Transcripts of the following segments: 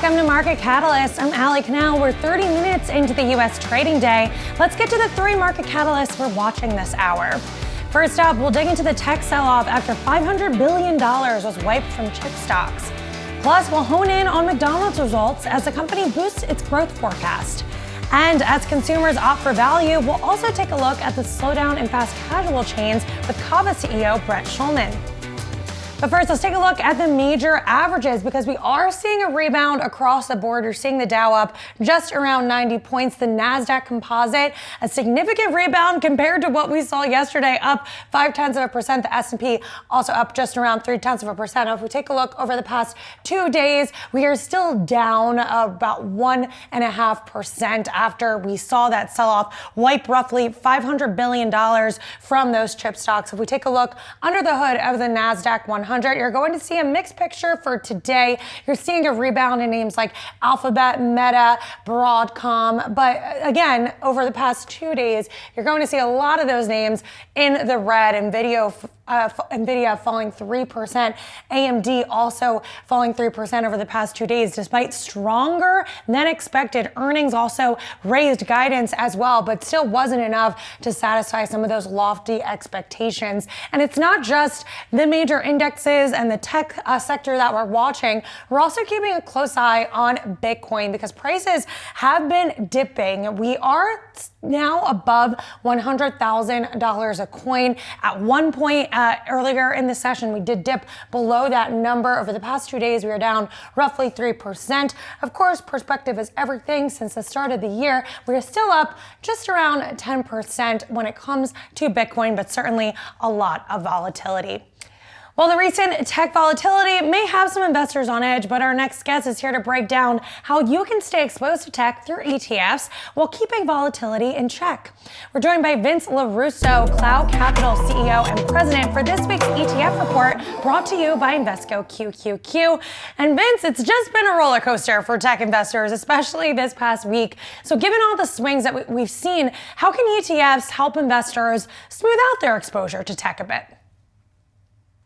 Welcome to Market Catalyst. I'm Allie Canal. We're 30 minutes into the U.S. trading day. Let's get to the three market catalysts we're watching this hour. First up, we'll dig into the tech sell-off after $500 billion was wiped from chip stocks. Plus, we'll hone in on McDonald's results as the company boosts its growth forecast. And as consumers opt for value, we'll also take a look at the slowdown in fast casual chains with Cava CEO Brett Schulman. But first, let's take a look at the major averages because we are seeing a rebound across the board. You're seeing the Dow up just around 90 points. The NASDAQ composite, a significant rebound compared to what we saw yesterday, up 0.5%. The S&P also up just around 0.3%. If we take a look over the past 2 days, we are still down about 1.5% after we saw that sell-off wipe roughly $500 billion from those chip stocks. If we take a look under the hood of the NASDAQ 100, you're going to see a mixed picture for today. You're seeing a rebound in names like Alphabet, Meta, Broadcom. But again, over the past 2 days, you're going to see a lot of those names in the red. NVIDIA falling 3%. AMD also falling 3% over the past 2 days, despite stronger than expected earnings. Also raised guidance as well, but still wasn't enough to satisfy some of those lofty expectations. And it's not just the major indexes and the tech sector that we're watching. We're also keeping a close eye on Bitcoin because prices have been dipping. We are now above $100,000 a coin. At one point earlier in the session, we did dip below that number. Over the past 2 days, we are down roughly 3%. Of course, perspective is everything. Since the start of the year, we are still up just around 10% when it comes to Bitcoin, but certainly a lot of volatility. Well, the recent tech volatility may have some investors on edge, but our next guest is here to break down how you can stay exposed to tech through ETFs while keeping volatility in check. We're joined by Vince LaRusso, Cava Capital CEO and President, for this week's ETF report brought to you by Invesco QQQ. And Vince, it's just been a roller coaster for tech investors, especially this past week. So given all the swings that we've seen, how can ETFs help investors smooth out their exposure to tech a bit?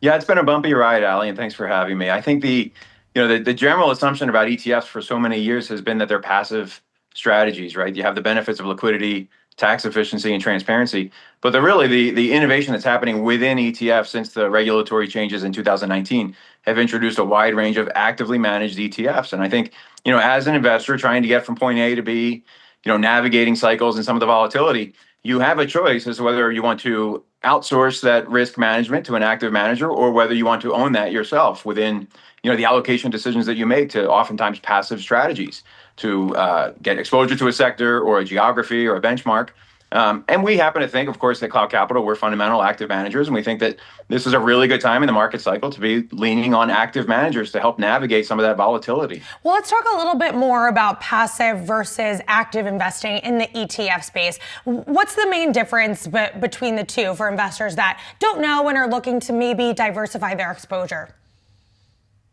Yeah, it's been a bumpy ride, Allie, and thanks for having me. I think the general assumption about ETFs for so many years has been that they're passive strategies, right? You have the benefits of liquidity, tax efficiency, and transparency. But the innovation that's happening within ETFs since the regulatory changes in 2019 have introduced a wide range of actively managed ETFs. And I think, as an investor trying to get from point A to B, navigating cycles and some of the volatility, you have a choice as to whether you want to outsource that risk management to an active manager or whether you want to own that yourself within the allocation decisions that you make to oftentimes passive strategies to get exposure to a sector or a geography or a benchmark. And we happen to think, of course, at Cava Capital, we're fundamental active managers, and we think that this is a really good time in the market cycle to be leaning on active managers to help navigate some of that volatility. Well, let's talk a little bit more about passive versus active investing in the ETF space. What's the main difference between the two for investors that don't know and are looking to maybe diversify their exposure?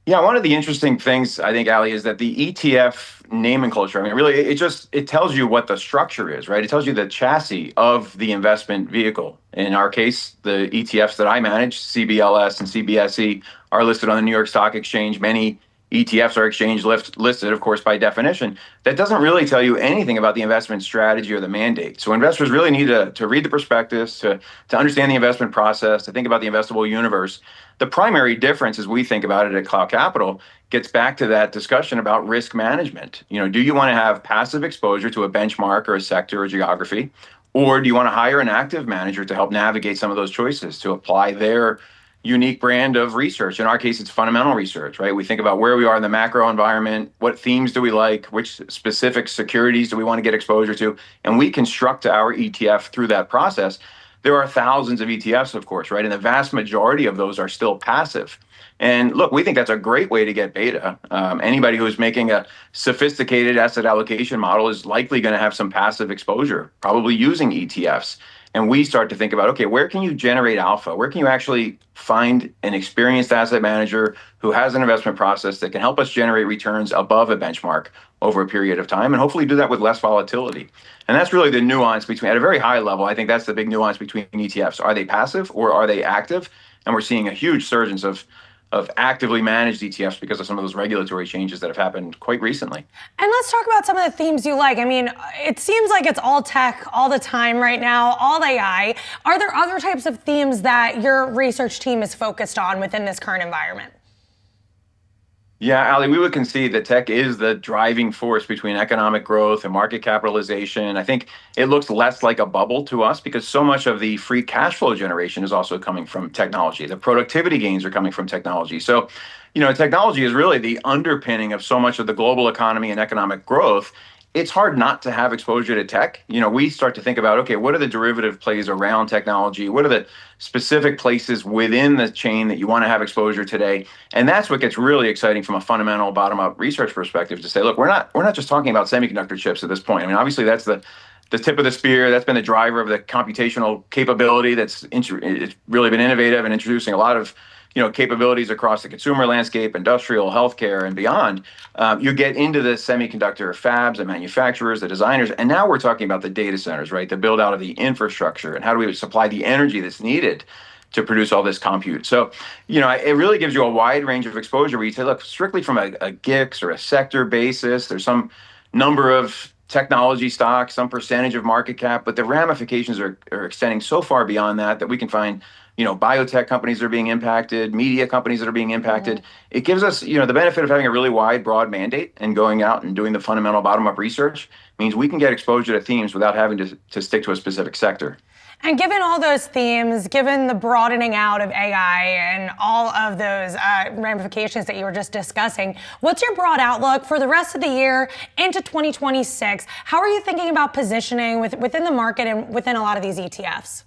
Yeah, one of the interesting things, I think, Allie, is that the ETF nomenclature, really, it tells you what the structure is, right? It tells you the chassis of the investment vehicle. In our case, the ETFs that I manage, CBLS and CBSE, are listed on the New York Stock Exchange. Many ETFs are exchange listed, of course, by definition. That doesn't really tell you anything about the investment strategy or the mandate. So investors really need to read the prospectus, to understand the investment process, to think about the investable universe. The primary difference, as we think about it at Cava Capital, gets back to that discussion about risk management. Do you want to have passive exposure to a benchmark or a sector or geography, or do you want to hire an active manager to help navigate some of those choices, to apply their unique brand of research? In our case, it's fundamental research, right? We think about where we are in the macro environment, what themes do we like, which specific securities do we want to get exposure to, and we construct our ETF through that process. There are thousands of ETFs, of course, right? And the vast majority of those are still passive. And look, we think that's a great way to get beta. Anybody who's making a sophisticated asset allocation model is likely going to have some passive exposure, probably using ETFs. And we start to think about, okay, where can you generate alpha? Where can you actually find an experienced asset manager who has an investment process that can help us generate returns above a benchmark over a period of time and hopefully do that with less volatility? And that's really the nuance between, at a very high level, I think that's the big nuance between ETFs. Are they passive or are they active? And we're seeing a huge surge of actively managed ETFs because of some of those regulatory changes that have happened quite recently. And let's talk about some of the themes you like. I mean, it seems like it's all tech all the time right now, all AI. Are there other types of themes that your research team is focused on within this current environment? Yeah, Ali, we would concede that tech is the driving force between economic growth and market capitalization. I think it looks less like a bubble to us because so much of the free cash flow generation is also coming from technology. The productivity gains are coming from technology. So, technology is really the underpinning of so much of the global economy and economic growth. It's hard not to have exposure to tech. We start to think about, okay, what are the derivative plays around technology? What are the specific places within the chain that you want to have exposure today? And that's what gets really exciting from a fundamental bottom-up research perspective to say, look, we're not just talking about semiconductor chips at this point. I mean, obviously that's the tip of the spear. That's been the driver of the computational capability it's really been innovative and introducing a lot of capabilities across the consumer landscape, industrial, healthcare, and beyond. You get into the semiconductor fabs and manufacturers, the designers, and now we're talking about the data centers, right? The build out of the infrastructure and how do we supply the energy that's needed to produce all this compute. So, it really gives you a wide range of exposure where you say, look, strictly from a GICS or a sector basis, there's some number of technology stocks, some percentage of market cap, but the ramifications are extending so far beyond that we can find biotech companies that are being impacted, media companies that are being impacted. Mm-hmm. It gives us, the benefit of having a really wide, broad mandate and going out and doing the fundamental bottom-up research means we can get exposure to themes without having to stick to a specific sector. And given all those themes, given the broadening out of AI and all of those ramifications that you were just discussing, what's your broad outlook for the rest of the year into 2026? How are you thinking about positioning within the market and within a lot of these ETFs?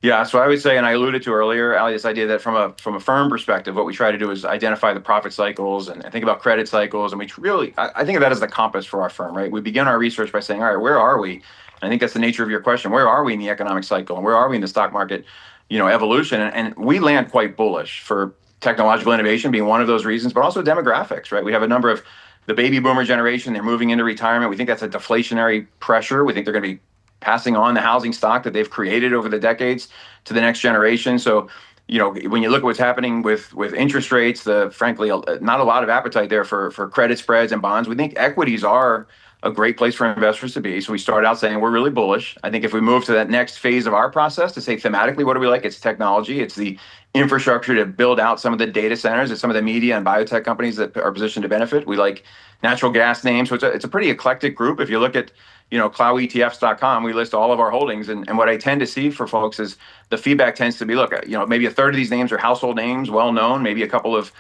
Yeah, so I would say, and I alluded to earlier, Ali, this idea that from a firm perspective, what we try to do is identify the profit cycles and think about credit cycles. And I think of that as the compass for our firm, right? We begin our research by saying, all right, where are we? And I think that's the nature of your question. Where are we in the economic cycle? And where are we in the stock market, evolution? And we land quite bullish for technological innovation being one of those reasons, but also demographics, right? We have a number of the baby boomer generation, they're moving into retirement. We think that's a deflationary pressure. We think they're going to be passing on the housing stock that they've created over the decades to the next generation. So, when you look at what's happening with interest rates, frankly, not a lot of appetite there for credit spreads and bonds. We think equities are a great place for investors to be. So we start out saying we're really bullish. I think if we move to that next phase of our process to say thematically, what do we like? It's technology. It's the infrastructure to build out some of the data centers. It's some of the media and biotech companies that are positioned to benefit. We like natural gas names. So it's a pretty eclectic group. If you look at cloudetfs.com, we list all of our holdings. And what I tend to see for folks is the feedback tends to be, look, maybe a third of these names are household names, well-known. Maybe a couple of,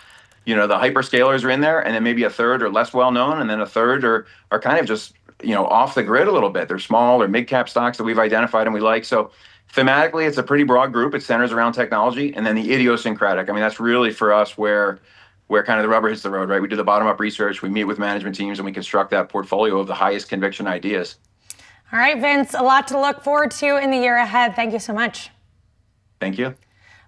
the hyperscalers are in there. And then maybe a third are less well-known. And then a third are kind of just, off the grid a little bit. They're small or mid-cap stocks that we've identified and we like. So thematically, it's a pretty broad group. It centers around technology. And then the idiosyncratic. I mean, that's really for us where kind of the rubber hits the road, right? We do the bottom-up research, we meet with management teams, and we construct that portfolio of the highest conviction ideas. All right, Vince, a lot to look forward to in the year ahead. Thank you so much. Thank you.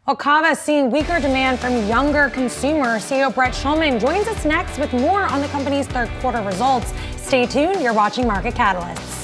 Well, Cava is seeing weaker demand from younger consumers. CEO Brett Schulman joins us next with more on the company's third quarter results. Stay tuned. You're watching Market Catalysts.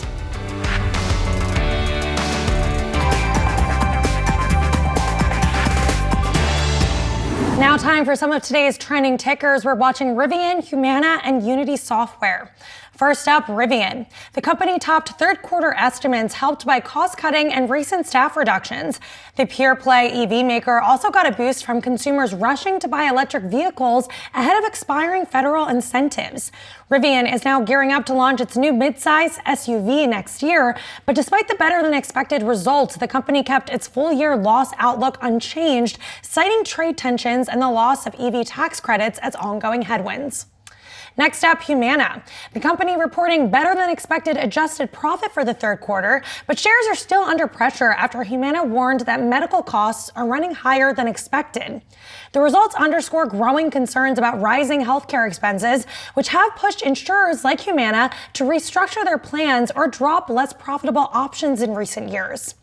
Now time for some of today's trending tickers. We're watching Rivian, Humana, and Unity Software. First up, Rivian. The company topped third quarter estimates helped by cost cutting and recent staff reductions. The pure play EV maker also got a boost from consumers rushing to buy electric vehicles ahead of expiring federal incentives. Rivian is now gearing up to launch its new midsize SUV next year, but despite the better than expected results, the company kept its full year loss outlook unchanged, citing trade tensions and the loss of EV tax credits as ongoing headwinds. Next up, Humana. The company reporting better than expected adjusted profit for the third quarter, but shares are still under pressure after Humana warned that medical costs are running higher than expected. The results underscore growing concerns about rising healthcare expenses, which have pushed insurers like Humana to restructure their plans or drop less profitable options in recent years.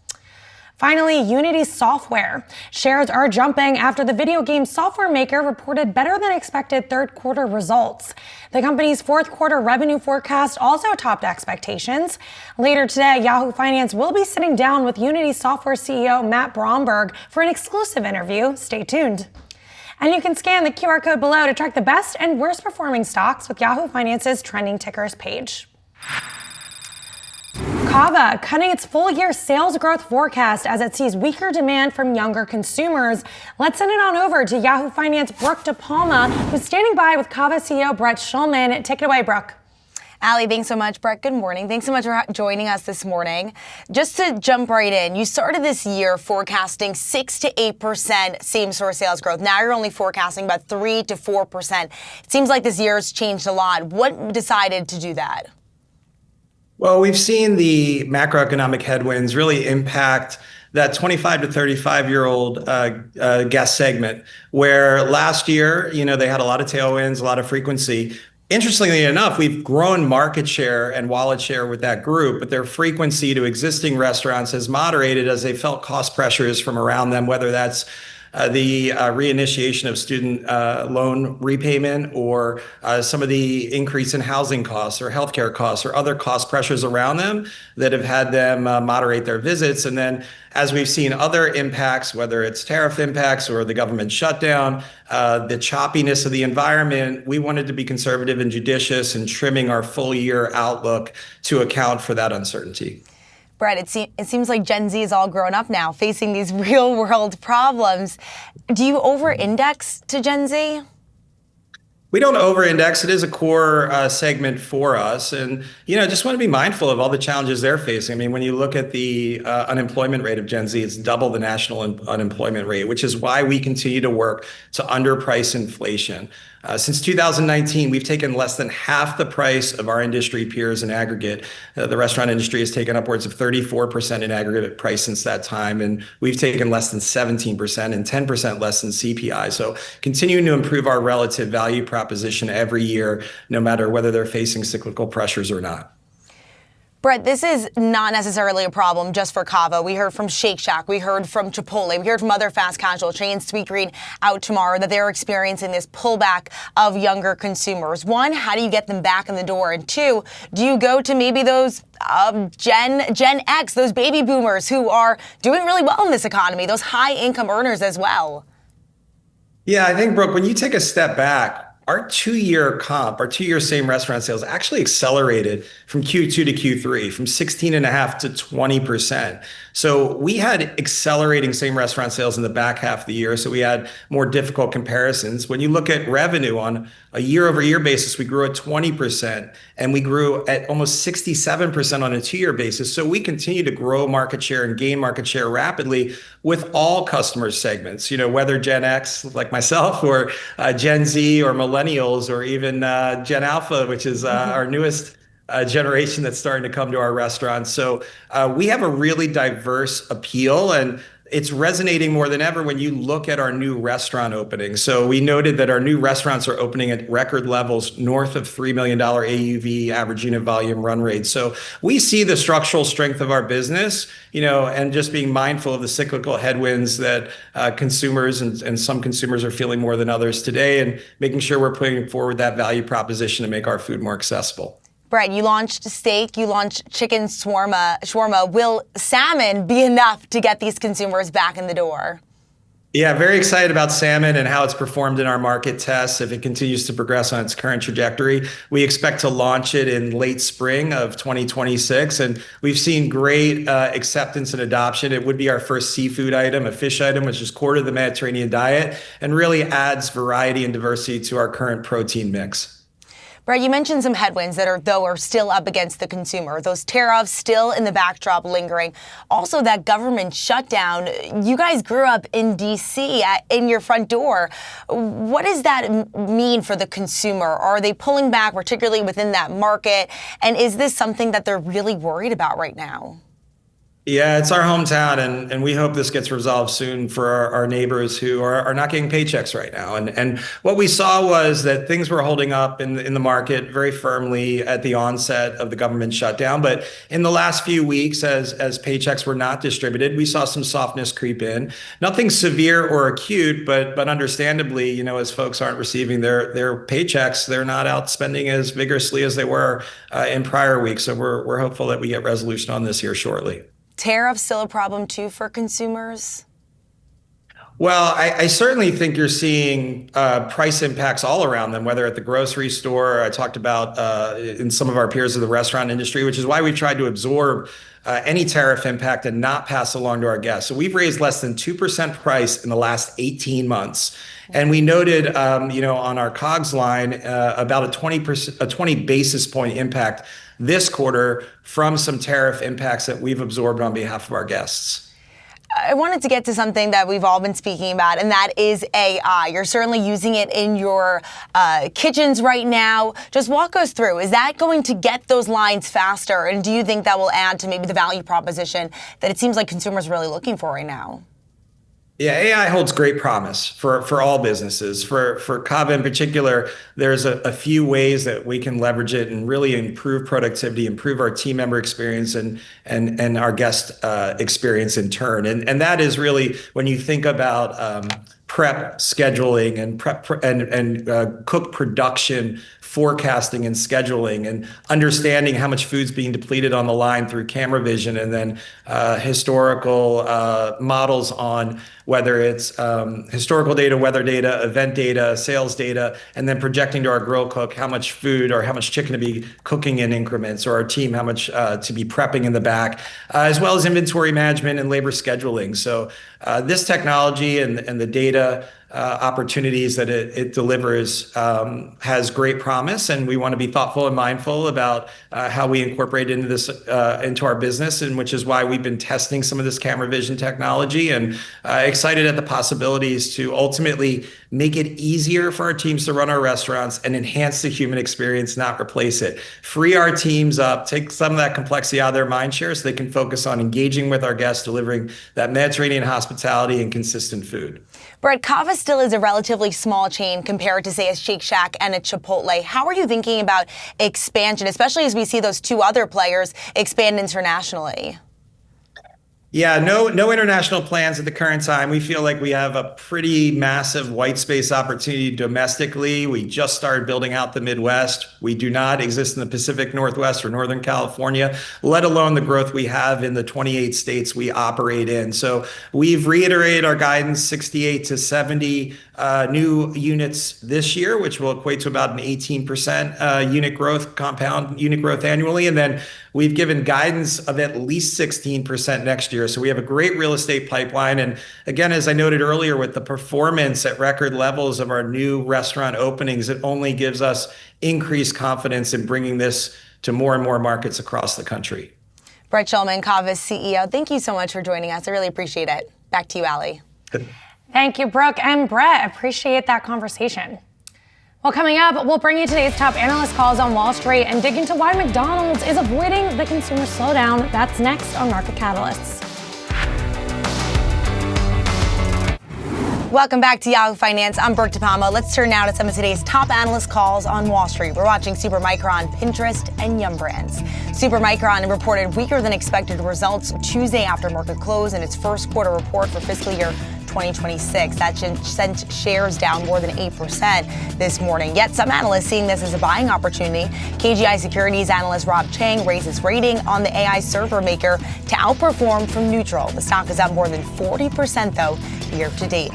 Finally, Unity Software. Shares are jumping after the video game software maker reported better than expected third quarter results. The company's fourth quarter revenue forecast also topped expectations. Later today, Yahoo Finance will be sitting down with Unity Software CEO Matt Bromberg for an exclusive interview. Stay tuned. And you can scan the QR code below to track the best and worst performing stocks with Yahoo Finance's trending tickers page. Cava cutting its full-year sales growth forecast as it sees weaker demand from younger consumers. Let's send it on over to Yahoo Finance Brooke DePalma, who's standing by with Cava CEO Brett Schulman. Take it away, Brooke. Allie, thanks so much. Brett, good morning. Thanks so much for joining us this morning. Just to jump right in, you started this year forecasting 6 to 8% same-store sales growth. Now you're only forecasting about 3 to 4%. It seems like this year has changed a lot. What decided to do that? Well, we've seen the macroeconomic headwinds really impact that 25 to 35-year-old guest segment, where last year, they had a lot of tailwinds, a lot of frequency. Interestingly enough, we've grown market share and wallet share with that group, but their frequency to existing restaurants has moderated as they felt cost pressures from around them, whether that's the reinitiation of student loan repayment or some of the increase in housing costs or healthcare costs or other cost pressures around them that have had them moderate their visits. And then as we've seen other impacts, whether it's tariff impacts or the government shutdown, the choppiness of the environment, we wanted to be conservative and judicious in trimming our full year outlook to account for that uncertainty. Brett, it seems like Gen Z is all grown up now, facing these real world problems. Do you over-index to Gen Z? We don't over-index. It is a core segment for us. And, just want to be mindful of all the challenges they're facing. I mean, when you look at the unemployment rate of Gen Z, it's double the national unemployment rate, which is why we continue to work to underprice inflation. Since 2019, we've taken less than half the price of our industry peers in aggregate. The restaurant industry has taken upwards of 34% in aggregate price since that time, and we've taken less than 17% and 10% less than CPI. So continuing to improve our relative value proposition every year, no matter whether they're facing cyclical pressures or not. Brett, this is not necessarily a problem just for Cava. We heard from Shake Shack, we heard from Chipotle, we heard from other fast casual chains, Sweetgreen out tomorrow, that they're experiencing this pullback of younger consumers. One, how do you get them back in the door? And two, do you go to maybe those Gen X, those baby boomers who are doing really well in this economy, those high income earners as well? Yeah, I think, Brooke, when you take a step back, our 2-year comp, our 2-year same restaurant sales actually accelerated from Q2 to Q3, from 16.5% to 20%. So we had accelerating same restaurant sales in the back half of the year. So we had more difficult comparisons. When you look at revenue on a year over year basis, we grew at 20% and we grew at almost 67% on a 2-year basis. So we continue to grow market share and gain market share rapidly with all customer segments, whether Gen X like myself or Gen Z or millennials or even Gen Alpha, which is our newest generation that's starting to come to our restaurants. So we have a really diverse appeal, and it's resonating more than ever when you look at our new restaurant openings. So we noted that our new restaurants are opening at record levels north of $3 million AUV, average unit volume run rate. So we see the structural strength of our business, and just being mindful of the cyclical headwinds that consumers and some consumers are feeling more than others today, and making sure we're putting forward that value proposition to make our food more accessible. Brett, you launched steak, you launched chicken shawarma. Will salmon be enough to get these consumers back in the door? Yeah, very excited about salmon and how it's performed in our market tests. If it continues to progress on its current trajectory, we expect to launch it in late spring of 2026. And we've seen great acceptance and adoption. It would be our first seafood item, a fish item, which is core to the Mediterranean diet and really adds variety and diversity to our current protein mix. Brett, you mentioned some headwinds that are still up against the consumer. Those tariffs still in the backdrop lingering. Also, that government shutdown. You guys grew up in D.C. In your front door. What does that mean for the consumer? Are they pulling back, particularly within that market? And is this something that they're really worried about right now? Yeah, it's our hometown, and we hope this gets resolved soon for our neighbors who are not getting paychecks right now. And what we saw was that things were holding up in the market very firmly at the onset of the government shutdown. But in the last few weeks, as paychecks were not distributed, we saw some softness creep in. Nothing severe or acute, but understandably, as folks aren't receiving their paychecks, they're not out spending as vigorously as they were in prior weeks. So we're hopeful that we get resolution on this here shortly. Tariffs still a problem too for consumers? Well, I certainly think you're seeing price impacts all around them, whether at the grocery store. I talked about in some of our peers of the restaurant industry, which is why we've tried to absorb any tariff impact and not pass along to our guests. So we've raised less than 2% price in the last 18 months. And we noted, on our COGS line, about a 20 basis point impact this quarter from some tariff impacts that we've absorbed on behalf of our guests. I wanted to get to something that we've all been speaking about, and that is AI. You're certainly using it in your kitchens right now. Just walk us through. Is that going to get those lines faster? And do you think that will add to maybe the value proposition that it seems like consumers are really looking for right now? Yeah, AI holds great promise for all businesses. For Cava in particular, there's a few ways that we can leverage it and really improve productivity, improve our team member experience and our guest experience in turn. And that is really when you think about prep scheduling and cook production forecasting and scheduling and understanding how much food's being depleted on the line through camera vision, and then historical models on whether it's historical data, weather data, event data, sales data, and then projecting to our grill cook how much food or how much chicken to be cooking in increments, or our team how much to be prepping in the back, as well as inventory management and labor scheduling. So this technology and the data opportunities that it delivers has great promise, and we want to be thoughtful and mindful about how we incorporate into this into our business, and which is why we've been testing some of this camera vision technology, and excited at the possibilities to ultimately make it easier for our teams to run our restaurants and enhance the human experience, not replace it. Free our teams up, take some of that complexity out of their mind share so they can focus on engaging with our guests, delivering that Mediterranean hospitality and consistent food. Brett, Cava still is a relatively small chain compared to, say, a Shake Shack and a Chipotle. How are you thinking about expansion, especially as we see those two other players expand internationally? Yeah, no international plans at the current time. We feel like we have a pretty massive white space opportunity domestically. We just started building out the Midwest. We do not exist in the Pacific Northwest or Northern California, let alone the growth we have in the 28 states we operate in. So we've reiterated our guidance, 68 to 70 new units this year, which will equate to about an 18% unit growth, compound unit growth annually. And then we've given guidance of at least 16% next year. So we have a great real estate pipeline. And again, as I noted earlier, with the performance at record levels of our new restaurant openings, it only gives us increased confidence in bringing this to more and more markets across the country. Brett Schulman, Cava's CEO, thank you so much for joining us. I really appreciate it. Back to you, Allie. Thank you, Brooke and Brett. Appreciate that conversation. Well, coming up, we'll bring you today's top analyst calls on Wall Street and dig into why McDonald's is avoiding the consumer slowdown. That's next on Market Catalysts. Welcome back to Yahoo Finance. I'm Brooke DePalma. Let's turn now to some of today's top analyst calls on Wall Street. We're watching Supermicron, Pinterest, and Yum Brands. Supermicron reported weaker than expected results Tuesday after market close in its first quarter report for fiscal year 2026. That sent shares down more than 8% this morning. Yet some analysts seeing this as a buying opportunity. KGI Securities analyst Rob Chang raises rating on the AI server maker to outperform from neutral. The stock is up more than 40% though year to date.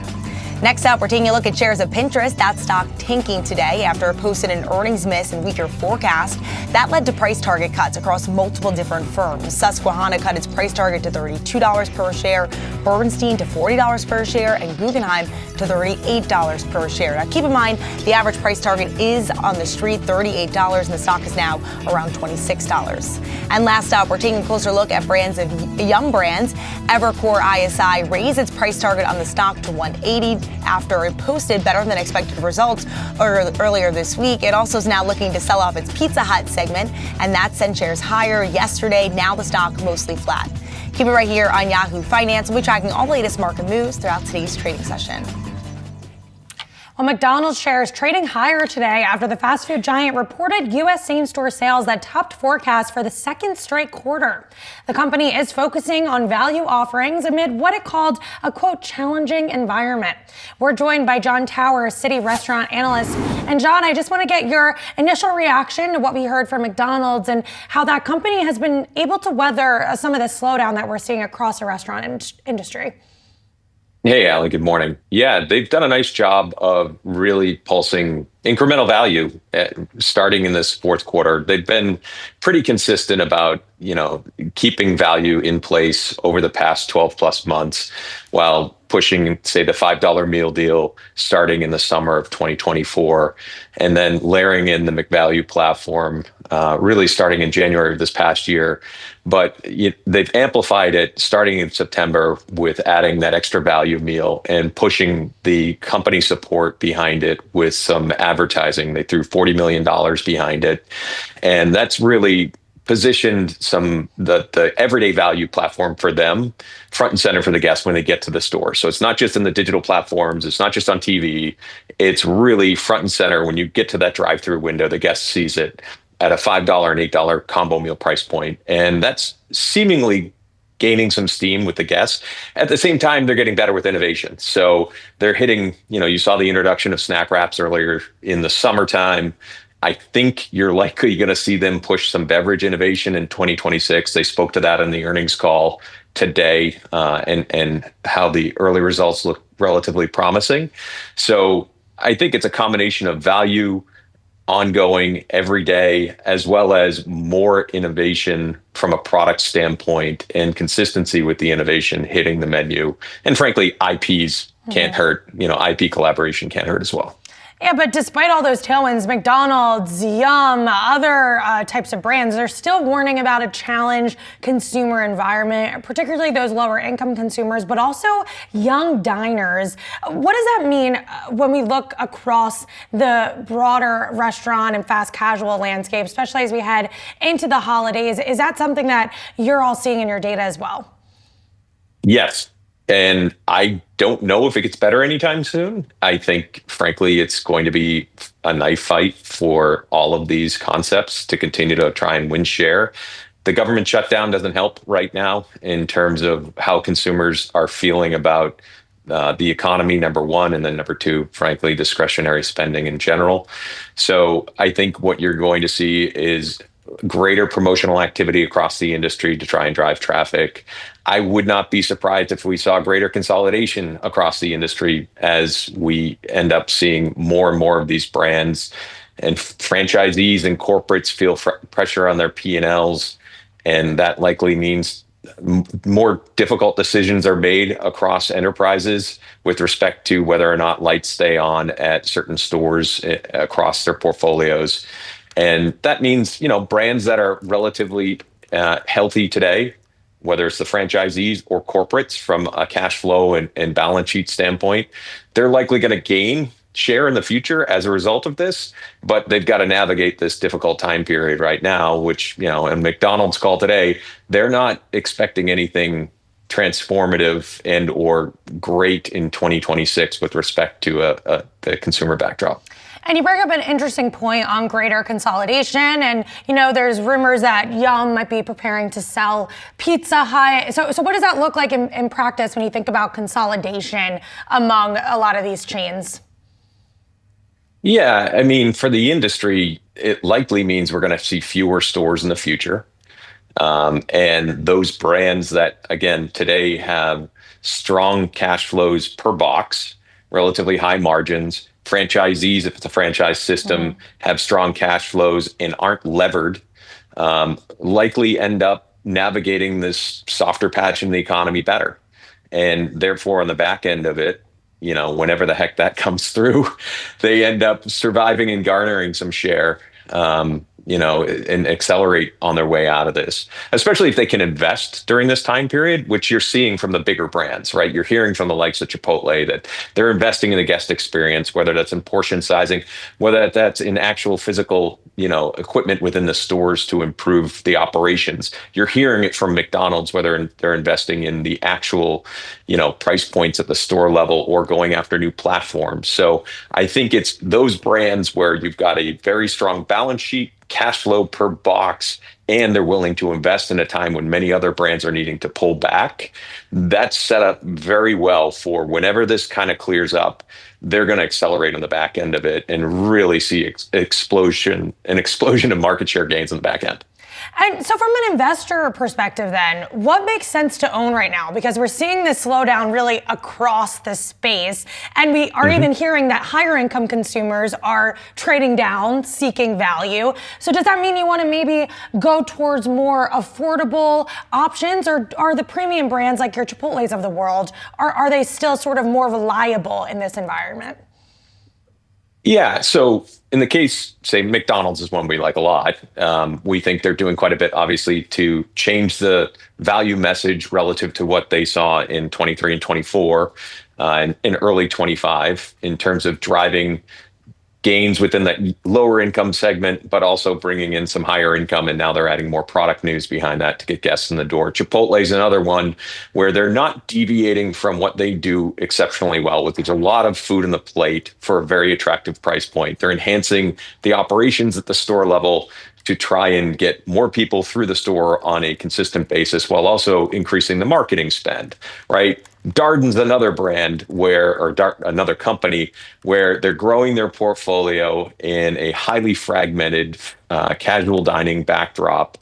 Next up, we're taking a look at shares of Pinterest. That stock tanking today after it posted an earnings miss and weaker forecast. That led to price target cuts across multiple different firms. Susquehanna cut its price target to $32 per share, Bernstein to $40 per share, and Guggenheim to $38 per share. Now, keep in mind, the average price target is on the street, $38, and the stock is now around $26. And last up, we're taking a closer look at brands of Yum Brands. Evercore ISI raised its price target on the stock to $180 after it posted better than expected results earlier this week. It also is now looking to sell off its Pizza Hut segment, and that sent shares higher yesterday. Now the stock mostly flat. Keep it right here on Yahoo Finance. We'll be tracking all the latest market moves throughout today's trading session. Well, McDonald's shares trading higher today after the fast food giant reported U.S. same-store sales that topped forecasts for the second straight quarter. The company is focusing on value offerings amid what it called a, quote, challenging environment. We're joined by John Towers, Citi restaurant analyst. And John, I just want to get your initial reaction to what we heard from McDonald's and how that company has been able to weather some of the slowdown that we're seeing across the restaurant industry. Hey, Allie, good morning. Yeah, they've done a nice job of really pulsing incremental value starting in this fourth quarter. They've been pretty consistent about, keeping value in place over the past 12 plus months while pushing, say, the $5 meal deal starting in the summer of 2024, and then layering in the McValue platform really starting in January of this past year. But they've amplified it starting in September with adding that extra value meal and pushing the company support behind it with some advertising. They threw $40 million behind it. And that's really positioned the everyday value platform for them front and center for the guests when they get to the store. So it's not just in the digital platforms, it's not just on TV, it's really front and center when you get to that drive-through window, the guest sees it at a $5 and $8 combo meal price point. And that's seemingly gaining some steam with the guests. At the same time, they're getting better with innovation. So they're hitting, you saw the introduction of snack wraps earlier in the summertime. I think you're likely going to see them push some beverage innovation in 2026. They spoke to that in the earnings call today, and how the early results look relatively promising. So I think it's a combination of value, ongoing every day, as well as more innovation from a product standpoint and consistency with the innovation hitting the menu. And frankly, IPs can't hurt. IP collaboration can't hurt as well. Yeah, but despite all those tailwinds, McDonald's, Yum, other types of brands, they're still warning about a challenged consumer environment, particularly those lower income consumers, but also young diners. What does that mean when we look across the broader restaurant and fast casual landscape, especially as we head into the holidays? Is that something that you're all seeing in your data as well? Yes. And I don't know if it gets better anytime soon. I think, frankly, it's going to be a knife fight for all of these concepts to continue to try and win share. The government shutdown doesn't help right now in terms of how consumers are feeling about the economy, number one, and then number two, frankly, discretionary spending in general. So I think what you're going to see is greater promotional activity across the industry to try and drive traffic. I would not be surprised if we saw greater consolidation across the industry as we end up seeing more and more of these brands and franchisees and corporates feel pressure on their P&Ls. And that likely means more difficult decisions are made across enterprises with respect to whether or not lights stay on at certain stores across their portfolios. And that means, brands that are relatively healthy today, whether it's the franchisees or corporates from a cash flow and balance sheet standpoint, they're likely going to gain share in the future as a result of this. But they've got to navigate this difficult time period right now, which, in McDonald's call today, they're not expecting anything transformative and or great in 2026 with respect to the consumer backdrop. And you bring up an interesting point on greater consolidation. And, there's rumors that Yum might be preparing to sell Pizza Hut. So what does that look like in practice when you think about consolidation among a lot of these chains? Yeah, I mean, for the industry, it likely means we're going to see fewer stores in the future. And those brands that, again, today have strong cash flows per box, relatively high margins, franchisees, if it's a franchise system, have strong cash flows and aren't levered, likely end up navigating this softer patch in the economy better. And therefore, on the back end of it, whenever the heck that comes through, they end up surviving and garnering some share, and accelerate on their way out of this, especially if they can invest during this time period, which you're seeing from the bigger brands, right? You're hearing from the likes of Chipotle that they're investing in the guest experience, whether that's in portion sizing, whether that's in actual physical, equipment within the stores to improve the operations. You're hearing it from McDonald's, whether they're investing in the actual, price points at the store level or going after new platforms. So I think it's those brands where you've got a very strong balance sheet, cash flow per box, and they're willing to invest in a time when many other brands are needing to pull back. That's set up very well for whenever this kind of clears up, they're going to accelerate on the back end of it and really see an explosion of market share gains on the back end. And so from an investor perspective then, what makes sense to own right now? Because we're seeing this slowdown really across the space. And we are even hearing that higher income consumers are trading down, seeking value. So does that mean you want to maybe go towards more affordable options, or are the premium brands like your Chipotle's of the world, are they still sort of more reliable in this environment? Yeah. So in the case, say McDonald's is one we like a lot. We think they're doing quite a bit, obviously, to change the value message relative to what they saw in 23 and 24 and in early 25 in terms of driving gains within that lower income segment, but also bringing in some higher income. And now they're adding more product news behind that to get guests in the door. Chipotle is another one where they're not deviating from what they do exceptionally well with. There's a lot of food on the plate for a very attractive price point. They're enhancing the operations at the store level to try and get more people through the store on a consistent basis while also increasing the marketing spend, right? Darden's another brand another company where they're growing their portfolio in a highly fragmented casual dining backdrop,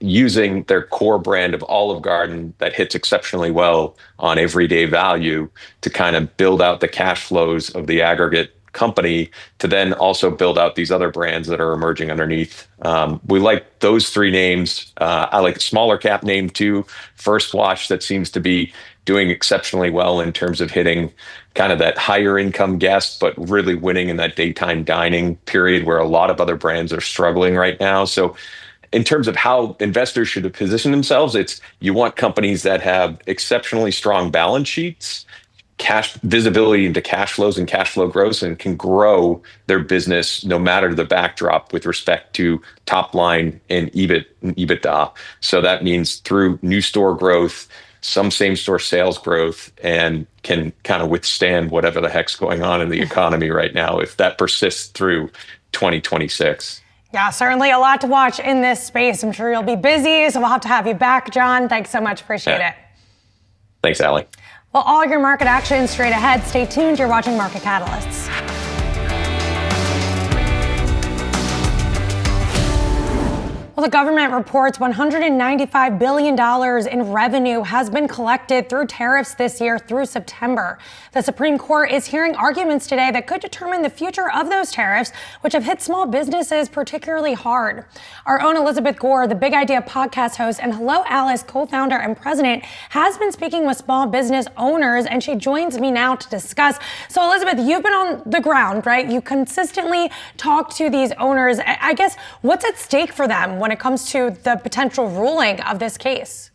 using their core brand of Olive Garden that hits exceptionally well on everyday value to kind of build out the cash flows of the aggregate company to then also build out these other brands that are emerging underneath. We like those three names. I like a smaller cap name too, First Watch, that seems to be doing exceptionally well in terms of hitting kind of that higher income guest, but really winning in that daytime dining period where a lot of other brands are struggling right now. So in terms of how investors should position themselves, it's you want companies that have exceptionally strong balance sheets, cash visibility into cash flows and cash flow growth, and can grow their business no matter the backdrop with respect to top line and EBITDA. So that means through new store growth, some same store sales growth, and can kind of withstand whatever the heck's going on in the economy right now if that persists through 2026. Yeah, certainly a lot to watch in this space. I'm sure you'll be busy, so we'll have to have you back, John. Thanks so much. Appreciate it. Thanks, Allie. Well, all your market action straight ahead. Stay tuned. You're watching Market Catalysts. Well, the government reports $195 billion in revenue has been collected through tariffs this year through September. The Supreme Court is hearing arguments today that could determine the future of those tariffs, which have hit small businesses particularly hard. Our own Elizabeth Gore, the Big Idea podcast host and Hello Alice co-founder and president, has been speaking with small business owners, and she joins me now to discuss. So, Elizabeth, you've been on the ground, right? You consistently talk to these owners. I guess, what's at stake for them when it comes to the potential ruling of this case?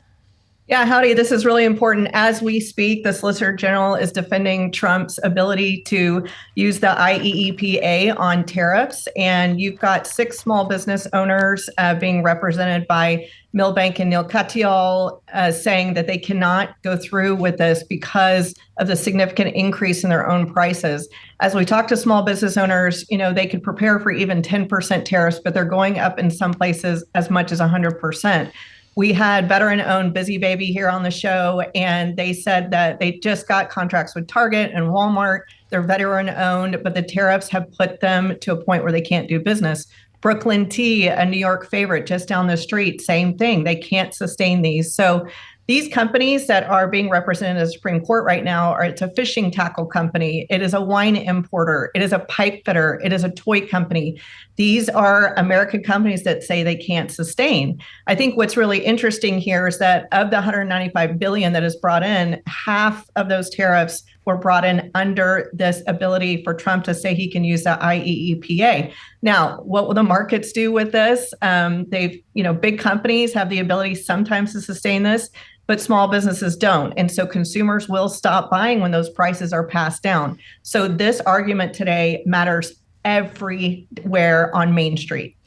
Yeah, howdy. This is really important. As we speak, the Solicitor General is defending Trump's ability to use the IEEPA on tariffs. And you've got 6 small business owners being represented by Milbank and Neil Katyal saying that they cannot go through with this because of the significant increase in their own prices. As we talk to small business owners, they could prepare for even 10% tariffs, but they're going up in some places as much as 100%. We had veteran-owned Busy Baby here on the show, and they said that they just got contracts with Target and Walmart. They're veteran-owned, but the tariffs have put them to a point where they can't do business. Brooklyn Tea, a New York favorite just down the street, same thing. They can't sustain these. So these companies that are being represented in the Supreme Court right now it's a fishing tackle company. It is a wine importer. It is a pipe fitter. It is a toy company. These are American companies that say they can't sustain. I think what's really interesting here is that of the $195 billion that is brought in, half of those tariffs were brought in under this ability for Trump to say he can use the IEEPA. Now, what will the markets do with this? Big companies have the ability sometimes to sustain this, but small businesses don't. And so consumers will stop buying when those prices are passed down. So this argument today matters everywhere on Main Street.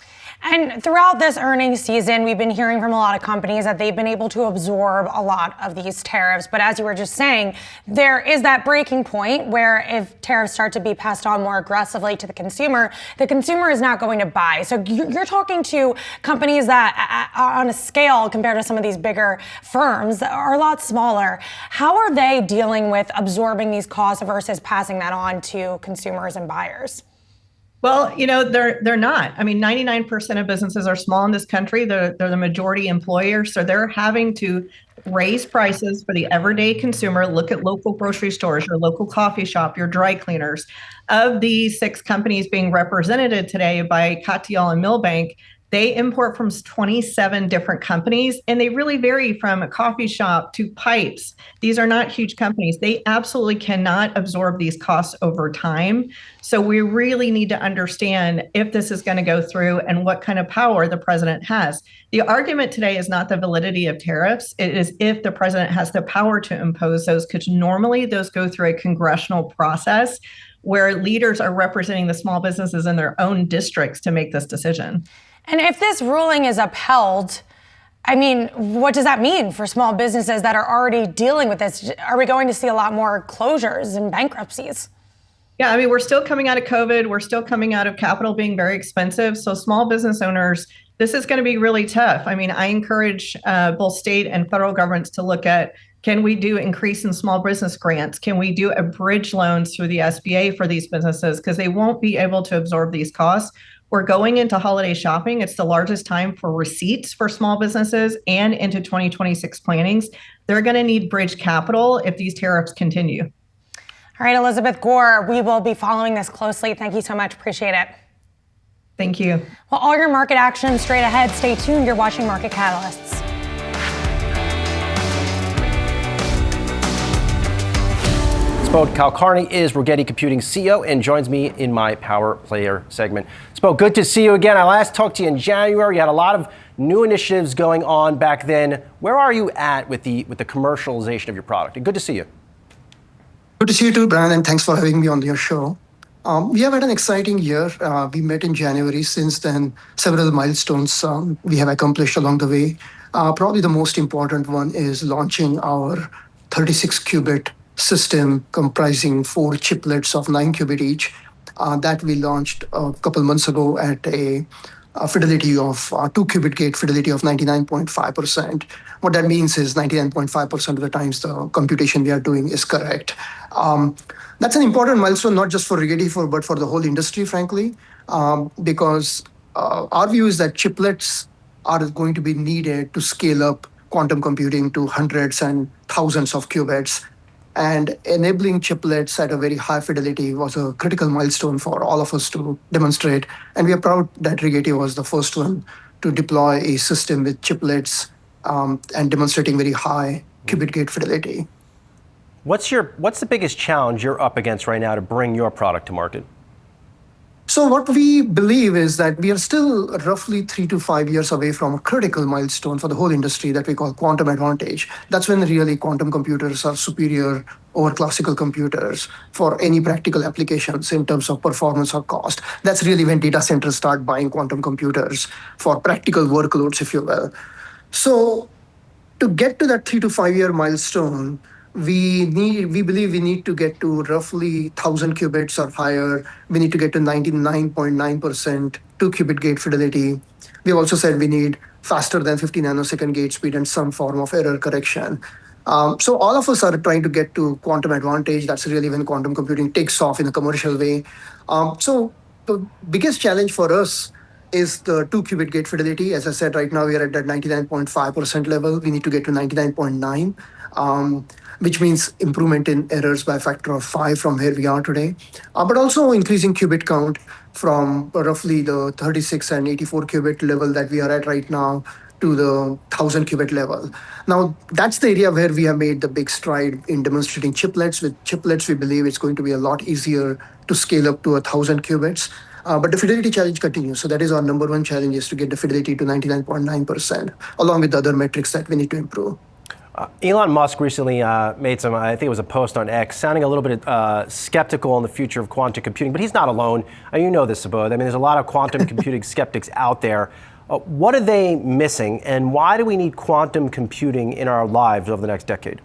And throughout this earnings season, we've been hearing from a lot of companies that they've been able to absorb a lot of these tariffs. But as you were just saying, there is that breaking point where if tariffs start to be passed on more aggressively to the consumer is not going to buy. So you're talking to companies that on a scale compared to some of these bigger firms that are a lot smaller. How are they dealing with absorbing these costs versus passing that on to consumers and buyers? Well, they're not. I mean, 99% of businesses are small in this country. They're the majority employer, so they're having to raise prices for the everyday consumer. Look at local grocery stores, your local coffee shop, your dry cleaners. Of these 6 companies being represented today by Katyal and Milbank, they import from 27 different companies, and they really vary from a coffee shop to pipes. These are not huge companies. They absolutely cannot absorb these costs over time. So we really need to understand if this is going to go through and what kind of power the president has. The argument today is not the validity of tariffs. It is if the president has the power to impose those, because normally those go through a congressional process where leaders are representing the small businesses in their own districts to make this decision. And if this ruling is upheld, I mean, what does that mean for small businesses that are already dealing with this? Are we going to see a lot more closures and bankruptcies? Yeah, I mean, we're still coming out of COVID. We're still coming out of capital being very expensive. So small business owners, this is going to be really tough. I mean, I encourage both state and federal governments to look at, can we do increase in small business grants? Can we do a bridge loans through the SBA for these businesses? Because they won't be able to absorb these costs. We're going into holiday shopping. It's the largest time for receipts for small businesses and into 2026 plannings. They're going to need bridge capital if these tariffs continue. All right, Elizabeth Gore, we will be following this closely. Thank you so much. Appreciate it. Thank you. Well, all your market action straight ahead. Stay tuned. You're watching Market Catalysts. Spo Kulkarni is Rigetti Computing CEO and joins me in my Power Player segment. Spo, good to see you again. I last talked to you in January. You had a lot of new initiatives going on back then. Where are you at with the commercialization of your product? And good to see you. Good to see you too, Brian, and thanks for having me on your show. We have had an exciting year. We met in January. Since then, several milestones we have accomplished along the way. Probably the most important one is launching our 36-qubit system comprising 4 chiplets of 9 qubit each. That we launched a couple months ago at a fidelity of 2 qubit gate fidelity of 99.5%. What that means is 99.5% of the times the computation we are doing is correct. That's an important milestone, not just for Rigetti, but for the whole industry, frankly, because our view is that chiplets are going to be needed to scale up quantum computing to hundreds and thousands of qubits. And enabling chiplets at a very high fidelity was a critical milestone for all of us to demonstrate. And we are proud that Rigetti was the first one to deploy a system with chiplets and demonstrating very high qubit gate fidelity. What's the biggest challenge you're up against right now to bring your product to market? So what we believe is that we are still roughly 3 to 5 years away from a critical milestone for the whole industry that we call quantum advantage. That's when really quantum computers are superior over classical computers for any practical applications in terms of performance or cost. That's really when data centers start buying quantum computers for practical workloads, if you will. So to get to that 3 to 5 year milestone, we believe we need to get to roughly 1,000 qubits or higher. We need to get to 99.9% 2 qubit gate fidelity. We also said we need faster than 50 nanosecond gate speed and some form of error correction. So all of us are trying to get to quantum advantage. That's really when quantum computing takes off in a commercial way. So the biggest challenge for us is the 2 qubit gate fidelity. As I said, right now we are at that 99.5% level. We need to get to 99.9%. Which means improvement in errors by a factor of 5 from where we are today, but also increasing qubit count from roughly the 36 and 84 qubit level that we are at right now to the 1,000 qubit level. Now, that's the area where we have made the big stride in demonstrating chiplets. With chiplets, we believe it's going to be a lot easier to scale up to 1,000 qubits. But the fidelity challenge continues. So that is our number one challenge, is to get the fidelity to 99.9%, along with the other metrics that we need to improve. Elon Musk recently made some, I think it was a post on X, sounding a little bit skeptical on the future of quantum computing, but he's not alone. You know this, Subodh. I mean, there's a lot of quantum computing skeptics out there. What are they missing, and why do we need quantum computing in our lives over the next decade?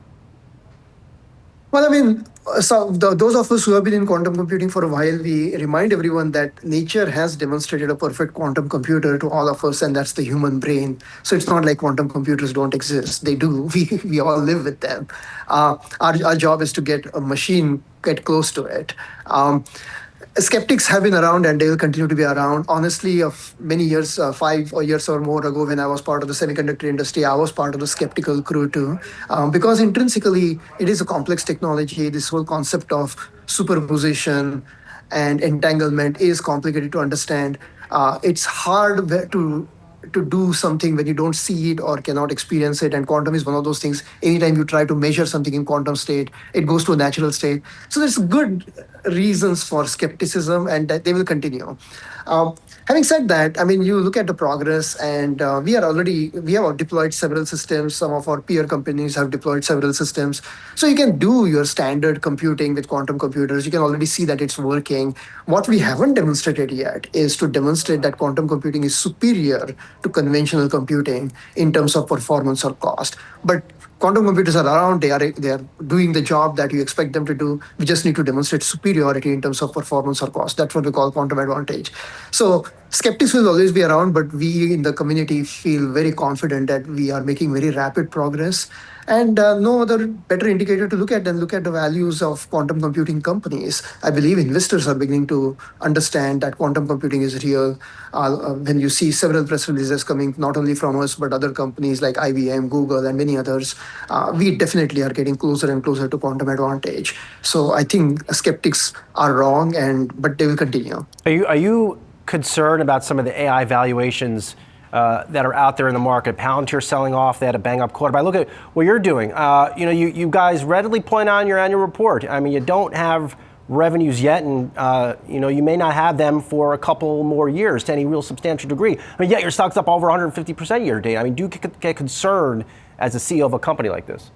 Well, I mean, so those of us who have been in quantum computing for a while, we remind everyone that nature has demonstrated a perfect quantum computer to all of us, and that's the human brain. So it's not like quantum computers don't exist. They do. We all live with them. Our job is to get a machine, get close to it. skeptics have been around and they will continue to be around. Honestly, of many years, 5 years or more ago, when I was part of the semiconductor industry, I was part of the skeptical crew too, because intrinsically it is a complex technology. This whole concept of superposition and entanglement is complicated to understand. It's hard to do something when you don't see it or cannot experience it. And quantum is one of those things. Anytime you try to measure something in quantum state, it goes to a natural state. So there's good reasons for skepticism, and that they will continue. Having said that, I mean, you look at the progress, and we have deployed several systems. Some of our peer companies have deployed several systems. So you can do your standard computing with quantum computers. You can already see that it's working. What we haven't demonstrated yet is to demonstrate that quantum computing is superior to conventional computing in terms of performance or cost. But quantum computers are around. They are doing the job that you expect them to do. We just need to demonstrate superiority in terms of performance or cost. That's what we call quantum advantage. So skeptics will always be around, but we in the community feel very confident that we are making very rapid progress. And no other better indicator to look at than look at the values of quantum computing companies. I believe investors are beginning to understand that quantum computing is real. When you see several press releases coming, not only from us, but other companies like IBM, Google, and many others, we definitely are getting closer and closer to quantum advantage. So I think skeptics are wrong, but they will continue. Are you concerned about some of the AI valuations that are out there in the market? Palantir selling off, they had a bang-up quarter. But I look at what you're doing. You guys readily point out in your annual report, I mean, you don't have revenues yet, and you may not have them for a couple more years to any real substantial degree. I mean, yet your stock's up over 150% year to date. I mean, do you get concerned as a CEO of a company like this?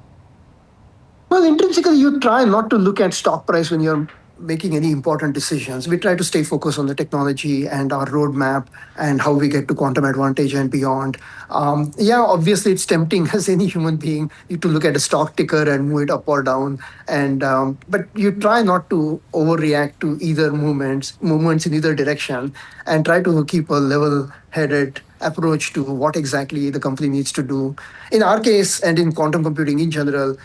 Well, intrinsically, you try not to look at stock price when you're making any important decisions. We try to stay focused on the technology and our roadmap and how we get to quantum advantage and beyond. Obviously, it's tempting as any human being to look at a stock ticker and move it up or down. But you try not to overreact to either movements in either direction, and try to keep a level-headed approach to what exactly the company needs to do. In our case, and in quantum computing in general,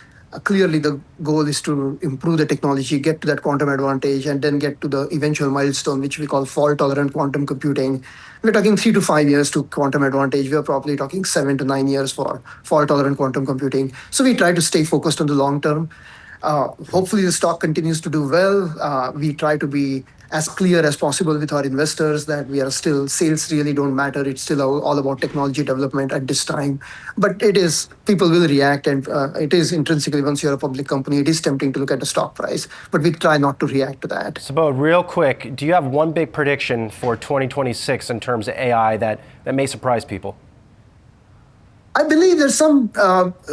clearly the goal is to improve the technology, get to that quantum advantage, and then get to the eventual milestone, which we call fault-tolerant quantum computing. We're talking 3 to 5 years to quantum advantage. We're probably talking 7 to 9 years for fault-tolerant quantum computing. So we try to stay focused on the long term. Hopefully the stock continues to do well. We try to be as clear as possible with our investors that we are still, sales really don't matter. It's still all about technology development at this time. But people will react, and it is intrinsically, once you're a public company, it is tempting to look at the stock price. But we try not to react to that. Subodh, real quick, do you have one big prediction for 2026 in terms of AI that may surprise people? I believe there's some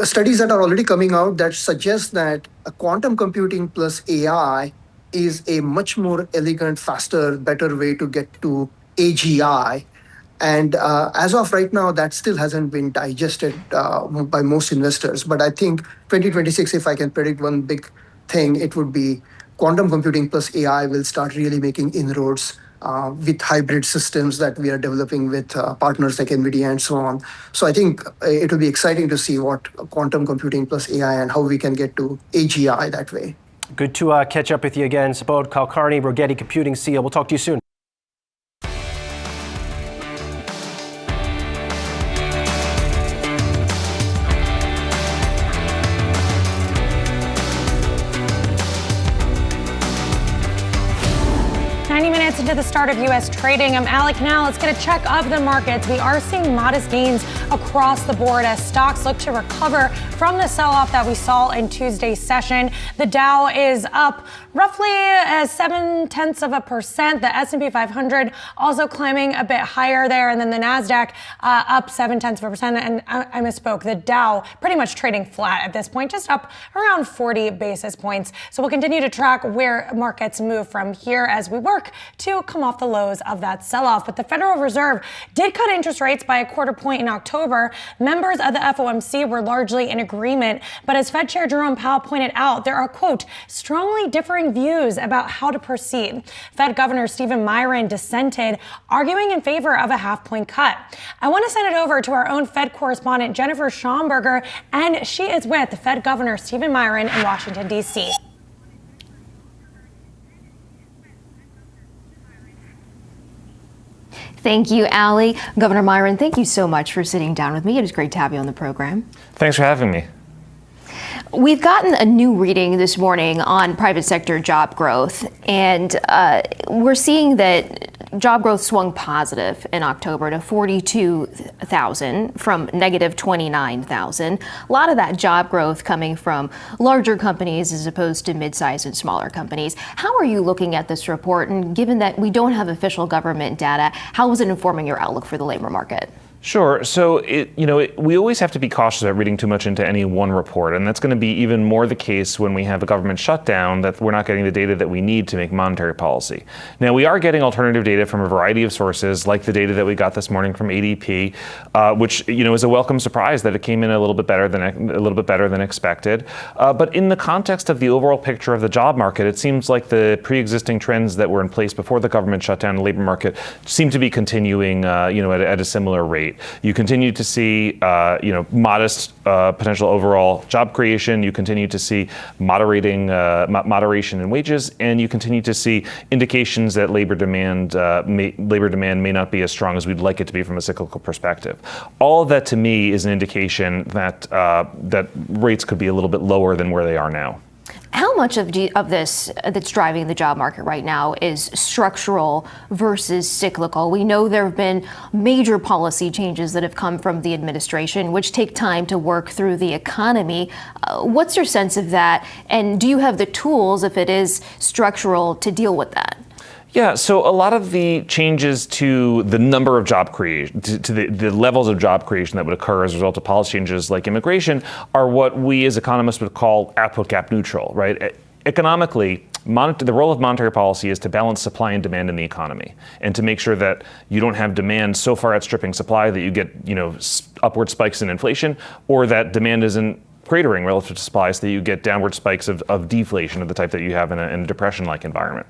studies that are already coming out that suggest that a quantum computing plus AI is a much more elegant, faster, better way to get to AGI. And as of right now, that still hasn't been digested by most investors. But I think 2026, if I can predict one big thing, it would be quantum computing plus AI will start really making inroads with hybrid systems that we are developing with partners like NVIDIA and so on. So I think it will be exciting to see what quantum computing plus AI and how we can get to AGI that way. Good to catch up with you again, Subodh Kulkarni, Rigetti Computing CEO. We'll talk to you soon. Into the start of U.S. trading. I'm Allie Canal. Let's get a check of the markets. We are seeing modest gains across the board as stocks look to recover from the sell-off that we saw in Tuesday's session. The Dow is up roughly 0.7%. The S&P 500 also climbing a bit higher there, and then the Nasdaq up 0.7%. And I misspoke. The Dow pretty much trading flat at this point, just up around 40 basis points. So we'll continue to track where markets move from here as we work to come off the lows of that sell-off. But the Federal Reserve did cut interest rates by 1/4 point in October. Members of the FOMC were largely in agreement. But as Fed Chair Jerome Powell pointed out, there are, quote, strongly differing views about how to proceed. Fed Governor Stephen Miron dissented, arguing in favor of a 1/2 point cut. I want to send it over to our own Fed correspondent, Jennifer Schomburger, and she is with Fed Governor Stephen Miron in Washington, D.C. Thank you, Allie. Governor Myron, thank you so much for sitting down with me. It is great to have you on the program. Thanks for having me. We've gotten a new reading this morning on private sector job growth, and we're seeing that job growth swung positive in October to 42,000 from negative 29,000. A lot of that job growth coming from larger companies as opposed to mid-sized and smaller companies. How are you looking at this report? And given that we don't have official government data, how is it informing your outlook for the labor market? Sure. So, we always have to be cautious about reading too much into any one report, and that's going to be even more the case when we have a government shutdown, that we're not getting the data that we need to make monetary policy. Now, we are getting alternative data from a variety of sources, like the data that we got this morning from ADP, which is a welcome surprise that it came in a little bit better than expected. But in the context of the overall picture of the job market, it seems like the pre-existing trends that were in place before the government shutdown in the labor market seem to be continuing, at a similar rate. You continue to see, modest potential overall job creation. You continue to see moderation in wages, and you continue to see indications that labor demand may not be as strong as we'd like it to be from a cyclical perspective. All of that, to me, is an indication that that rates could be a little bit lower than where they are now. How much of this that's driving the job market right now is structural versus cyclical? We know there have been major policy changes that have come from the administration, which take time to work through the economy. What's your sense of that? And do you have the tools, if it is structural, to deal with that? Yeah, so a lot of the changes to the number of job creation, to the levels of job creation that would occur as a result of policy changes like immigration are what we as economists would call output gap neutral, right? Economically, the role of monetary policy is to balance supply and demand in the economy, and to make sure that you don't have demand so far outstripping supply that you get, upward spikes in inflation, or that demand isn't cratering relative to supply so that you get downward spikes of deflation of the type that you have in a depression-like environment.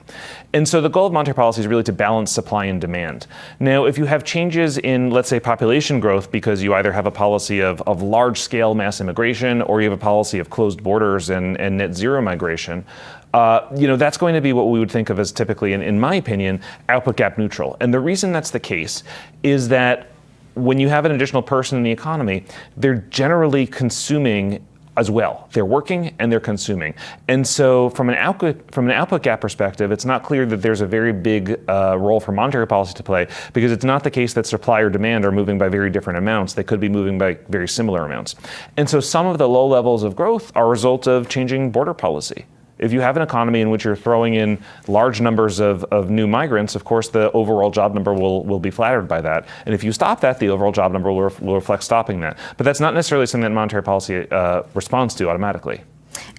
And so the goal of monetary policy is really to balance supply and demand. Now, if you have changes in, let's say, population growth because you either have a policy of large-scale mass immigration or you have a policy of closed borders and net zero migration, that's going to be what we would think of as typically, in my opinion, output gap neutral. And the reason that's the case is that when you have an additional person in the economy, they're generally consuming as well. They're working and they're consuming. And so from an output gap perspective, it's not clear that there's a very big role for monetary policy to play, because it's not the case that supply or demand are moving by very different amounts. They could be moving by very similar amounts. And so some of the low levels of growth are a result of changing border policy. If you have an economy in which you're throwing in large numbers of new migrants, of course, the overall job number will be flattered by that. And if you stop that, the overall job number will reflect stopping that. But that's not necessarily something that monetary policy responds to automatically.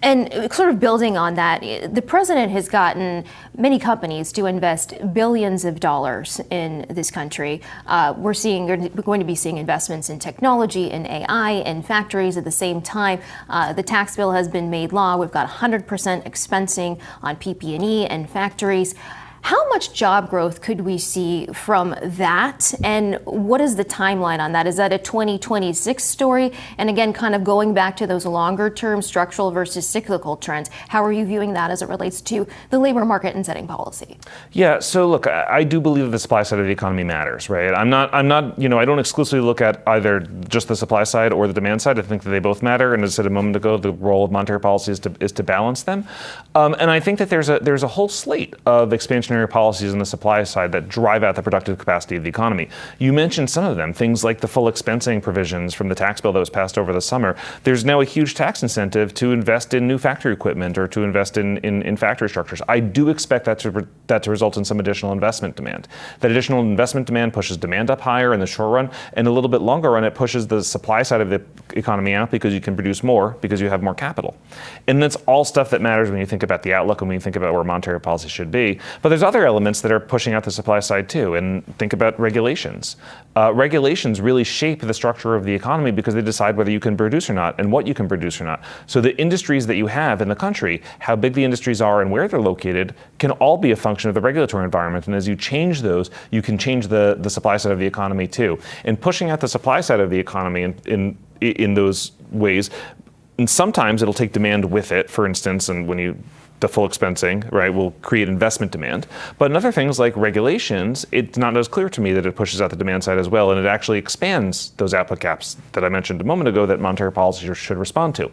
And sort of building on that, the president has gotten many companies to invest billions of dollars in this country. We're going to be seeing investments in technology, in AI, in factories at the same time. The tax bill has been made law. We've got 100% expensing on PP&E and factories. How much job growth could we see from that? And what is the timeline on that? Is that a 2026 story? And again, kind of going back to those longer term structural versus cyclical trends, how are you viewing that as it relates to the labor market and setting policy? Yeah, so look, I do believe that the supply side of the economy matters, right? I don't exclusively look at either just the supply side or the demand side. I think that they both matter. And as I said a moment ago, the role of monetary policy is to balance them. And I think that there's a whole slate of expansion policies on the supply side that drive out the productive capacity of the economy. You mentioned some of them, things like the full expensing provisions from the tax bill that was passed over the summer. There's now a huge tax incentive to invest in new factory equipment or to invest in factory structures. I do expect that to result in some additional investment demand. That additional investment demand pushes demand up higher in the short run, and a little bit longer run, it pushes the supply side of the economy out because you can produce more because you have more capital. And that's all stuff that matters when you think about the outlook and when you think about where monetary policy should be. But there's other elements that are pushing out the supply side too, and think about regulations. Regulations really shape the structure of the economy because they decide whether you can produce or not and what you can produce or not. So the industries that you have in the country, how big the industries are and where they're located, can all be a function of the regulatory environment. And as you change those, you can change the supply side of the economy too. And pushing out the supply side of the economy in those ways, and sometimes it'll take demand with it. For instance, and when you the full expensing, right, will create investment demand. But in other things like regulations, it's not as clear to me that it pushes out the demand side as well, and it actually expands those output gaps that I mentioned a moment ago that monetary policy should respond to.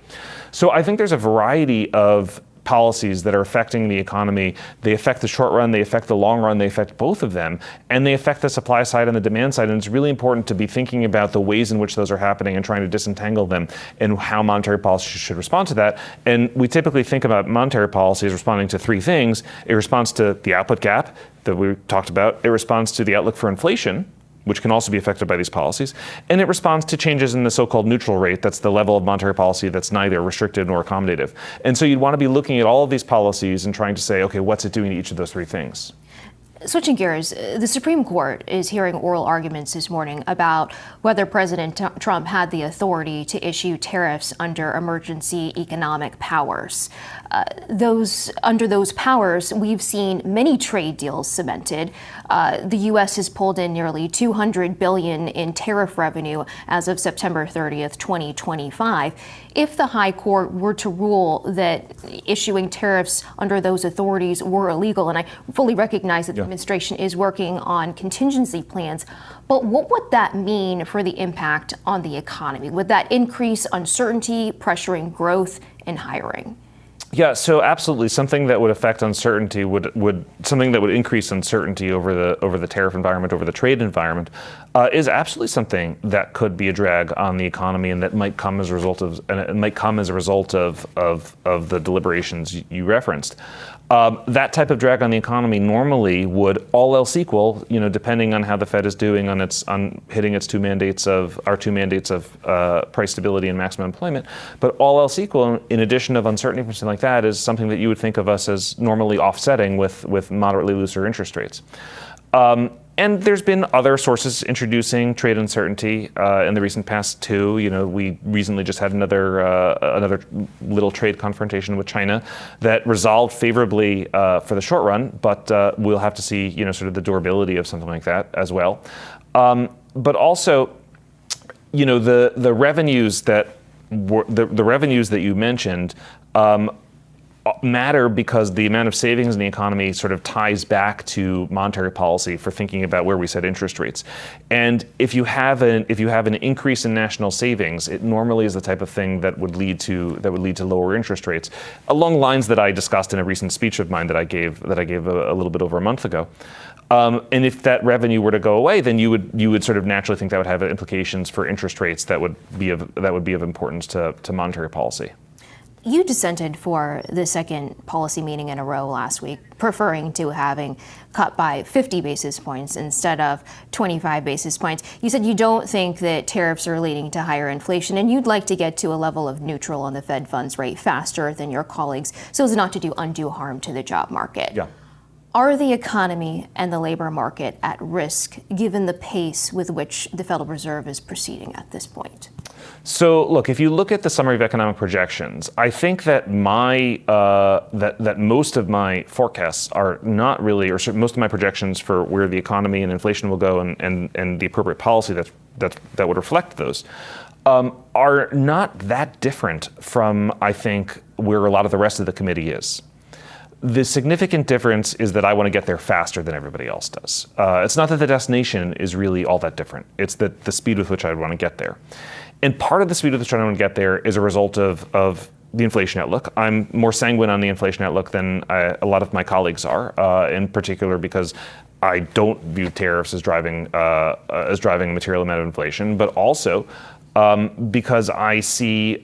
So I think there's a variety of policies that are affecting the economy. They affect the short run, they affect the long run, they affect both of them, and they affect the supply side and the demand side. And it's really important to be thinking about the ways in which those are happening and trying to disentangle them and how monetary policy should respond to that. And we typically think about monetary policy as responding to three things. It responds to the output gap that we talked about. It responds to the outlook for inflation, which can also be affected by these policies, and it responds to changes in the so-called neutral rate. That's the level of monetary policy that's neither restrictive nor accommodative. And so you'd want to be looking at all of these policies and trying to say, okay, what's it doing to each of those three things? Switching gears, the Supreme Court is hearing oral arguments this morning about whether President Trump had the authority to issue tariffs under emergency economic powers. Under those powers, we've seen many trade deals cemented. The U.S. has pulled in nearly $200 billion in tariff revenue as of September 30th, 2025. If the High Court were to rule that issuing tariffs under those authorities were illegal, and I fully recognize that the administration is working on contingency plans, but what would that mean for the impact on the economy? Would that increase uncertainty, pressuring growth and hiring? Yeah, so absolutely, something that would affect uncertainty would something that would increase uncertainty over the tariff environment, over the trade environment, is absolutely something that could be a drag on the economy, and that might come as a result of the deliberations you referenced. That type of drag on the economy normally would, all else equal, depending on how the Fed is doing on hitting its two mandates of price stability and maximum employment, but all else equal, in addition of uncertainty from something like that, is something that you would think of us as normally offsetting with moderately looser interest rates. And there's been other sources introducing trade uncertainty in the recent past too. We recently just had another little trade confrontation with China that resolved favorably for the short run, but we'll have to see sort of the durability of something like that as well. But also, the revenues that the revenues that you mentioned matter because the amount of savings in the economy sort of ties back to monetary policy for thinking about where we set interest rates. And if you have an increase in national savings, it normally is the type of thing that would lead to lower interest rates, along lines that I discussed in a recent speech of mine that I gave a little bit over a month ago. And if that revenue were to go away, then you would sort of naturally think that would have implications for interest rates that would be of importance to monetary policy. You dissented for the second policy meeting in a row last week, preferring to having cut by 50 basis points instead of 25 basis points. You said you don't think that tariffs are leading to higher inflation, and you'd like to get to a level of neutral on the Fed funds rate faster than your colleagues so as not to do undue harm to the job market. Yeah. Are the economy and the labor market at risk given the pace with which the Federal Reserve is proceeding at this point? So, look, if you look at the summary of economic projections, I think that that most of my forecasts are not really, or most of my projections for where the economy and inflation will go and the appropriate policy that would reflect those, are not that different from, I think, where a lot of the rest of the committee is. The significant difference is that I want to get there faster than everybody else does. It's not that the destination is really all that different. It's that the speed with which I want to get there. And part of the speed with which I want to get there is a result of the inflation outlook. I'm more sanguine on the inflation outlook than a lot of my colleagues are, in particular because I don't view tariffs as driving a material amount of inflation, but also because I see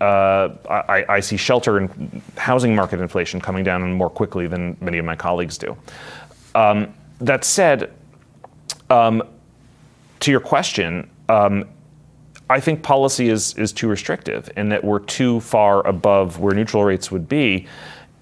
shelter and housing market inflation coming down more quickly than many of my colleagues do. That said, to your question, I think policy is too restrictive and that we're too far above where neutral rates would be.